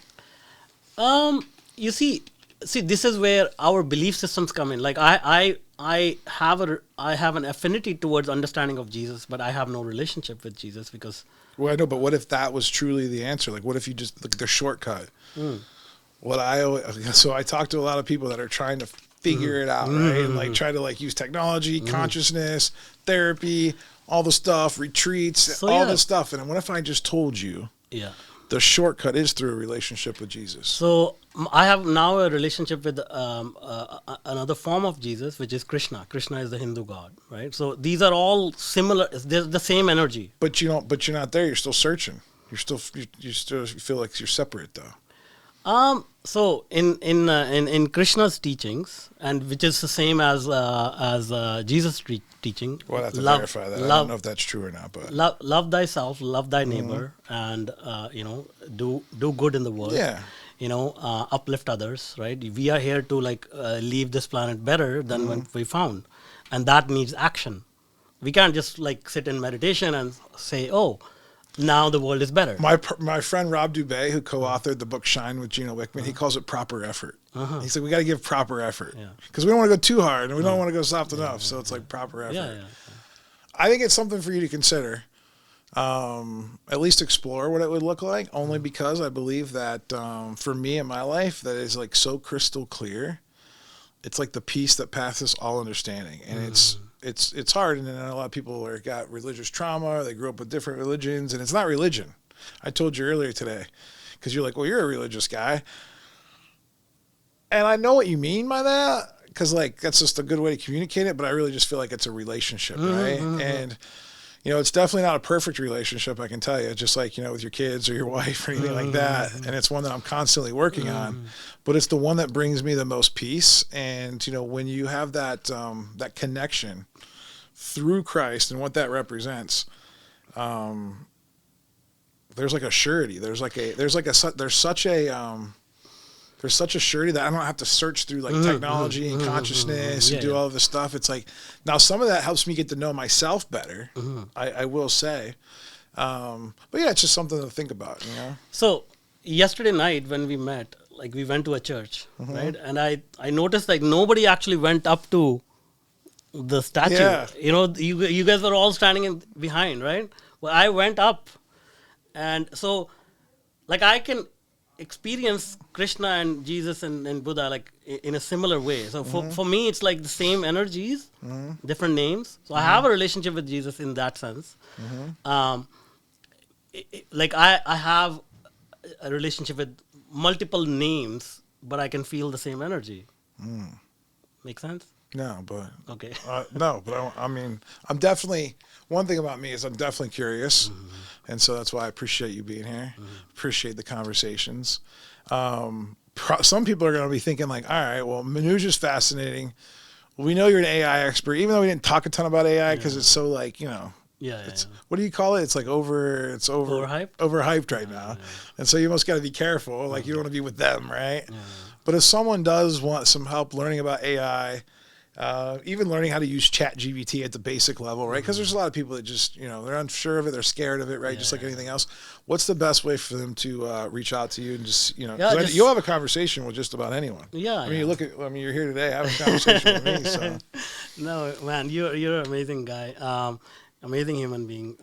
You see, this is where our belief systems come in. Like I have an affinity towards understanding of Jesus, but I have no relationship with Jesus because. Well, I know, but what if that was truly the answer? Like, what if you just look at the shortcut? So I talk to a lot of people that are trying to figure it out, right? And like try to like use technology, consciousness, therapy, all the stuff, retreats, all this stuff. And what if I just told you, the shortcut is through a relationship with Jesus? So I have now a relationship with another form of Jesus, which is Krishna. Krishna is the Hindu god, right? So these are all similar. They're the same energy. But you're not there. You're still searching. You still feel like you're separate, though. So in Krishna's teachings, and which is the same as Jesus' teaching. Well, I have to verify that. I don't know if that's true or not, but love thyself, love thy neighbor, and do good in the world. Yeah. Uplift others. Right. We are here to leave this planet better than when we found, and that needs action. We can't just sit in meditation and say, oh, now the world is better. My friend Rob Dubay, who co-authored the book Shine with Gino Wickman, he calls it proper effort. He said we got to give proper effort because we don't want to go too hard and we don't want to go soft enough. So it's like proper effort. I think it's something for you to consider. At least explore what it would look like. Only because I believe that for me in my life, that is so crystal clear. It's like the peace that passes all understanding, and it's hard, and then a lot of people got religious trauma, or they grew up with different religions, and it's not religion. I told you earlier today, because you're like, well, you're a religious guy. And I know what you mean by that, because that's just a good way to communicate it, but I really just feel like it's a relationship, right? And, it's definitely not a perfect relationship, I can tell you, just with your kids or your wife or anything like that. And it's one that I'm constantly working on, but it's the one that brings me the most peace. And, when you have that connection through Christ and what that represents, there's a surety. There's such a surety that I don't have to search through technology and consciousness and do all of this stuff. It's now some of that helps me get to know myself better. I will say, but yeah, it's just something to think about. So yesterday night when we met, we went to a church, right? And I noticed nobody actually went up to the statue. Yeah. You guys were all standing behind, right? Well, I went up, and so like I can experience Krishna and Jesus and Buddha like in a similar way. So for me, it's like the same energies, different names. So I have a relationship with Jesus in that sense. Like I have a relationship with multiple names, but I can feel the same energy. Make sense? No, but Okay. no, but I mean, I'm definitely, one thing about me is I'm definitely curious, and so that's why I appreciate you being here. Appreciate the conversations. Some people are going to be thinking like, all right, well, Manuj is fascinating. We know you're an AI expert, even though we didn't talk a ton about AI because it's so like, what do you call it? It's like overhyped right now. And so you almost got to be careful. Like you don't want to be with them, right? But if someone does want some help learning about AI, even learning how to use ChatGPT at the basic level, right? Because there's a lot of people that just, they're unsure of it, they're scared of it, right? Just like anything else. What's the best way for them to reach out to you and just, you'll have a conversation with just about anyone. Yeah. I mean, you're here today, have a conversation with me. So. No, man, you're an amazing guy. Amazing human being.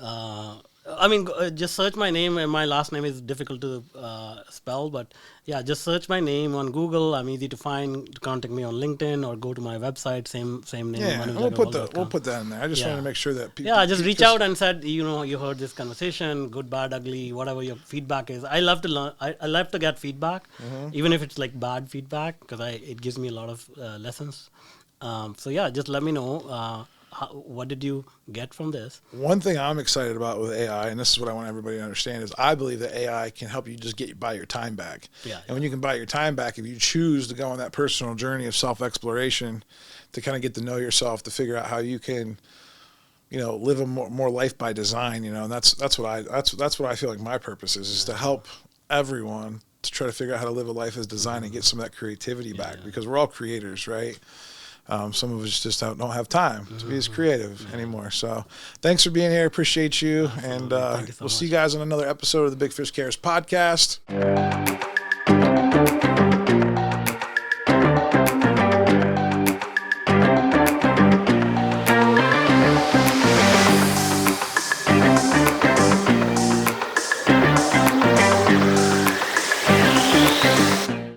Just search my name, and my last name is difficult to spell, but yeah, just search my name on Google. I'm easy to find. Contact me on LinkedIn or go to my website. Same name. Yeah, we'll put that in there. I just want to make sure that people. Yeah, just reach out and said, you heard this conversation, good, bad, ugly, whatever your feedback is. I love to learn. I love to get feedback, even if it's like bad feedback, because it gives me a lot of lessons. So yeah, just let me know. What did you get from this? One thing I'm excited about with AI, and this is what I want everybody to understand, is I believe that AI can help you just buy your time back. Yeah. And when you can buy your time back, if you choose to go on that personal journey of self-exploration, to kind of get to know yourself, to figure out how you can, live a more life by design. And that's what I feel like my purpose is to help everyone to try to figure out how to live a life as designed and get some of that creativity back, because we're all creators, right? Some of us just don't have time to be as creative anymore. So thanks for being here. Appreciate you. And we'll see you guys on another episode of the Big Fish Cares podcast.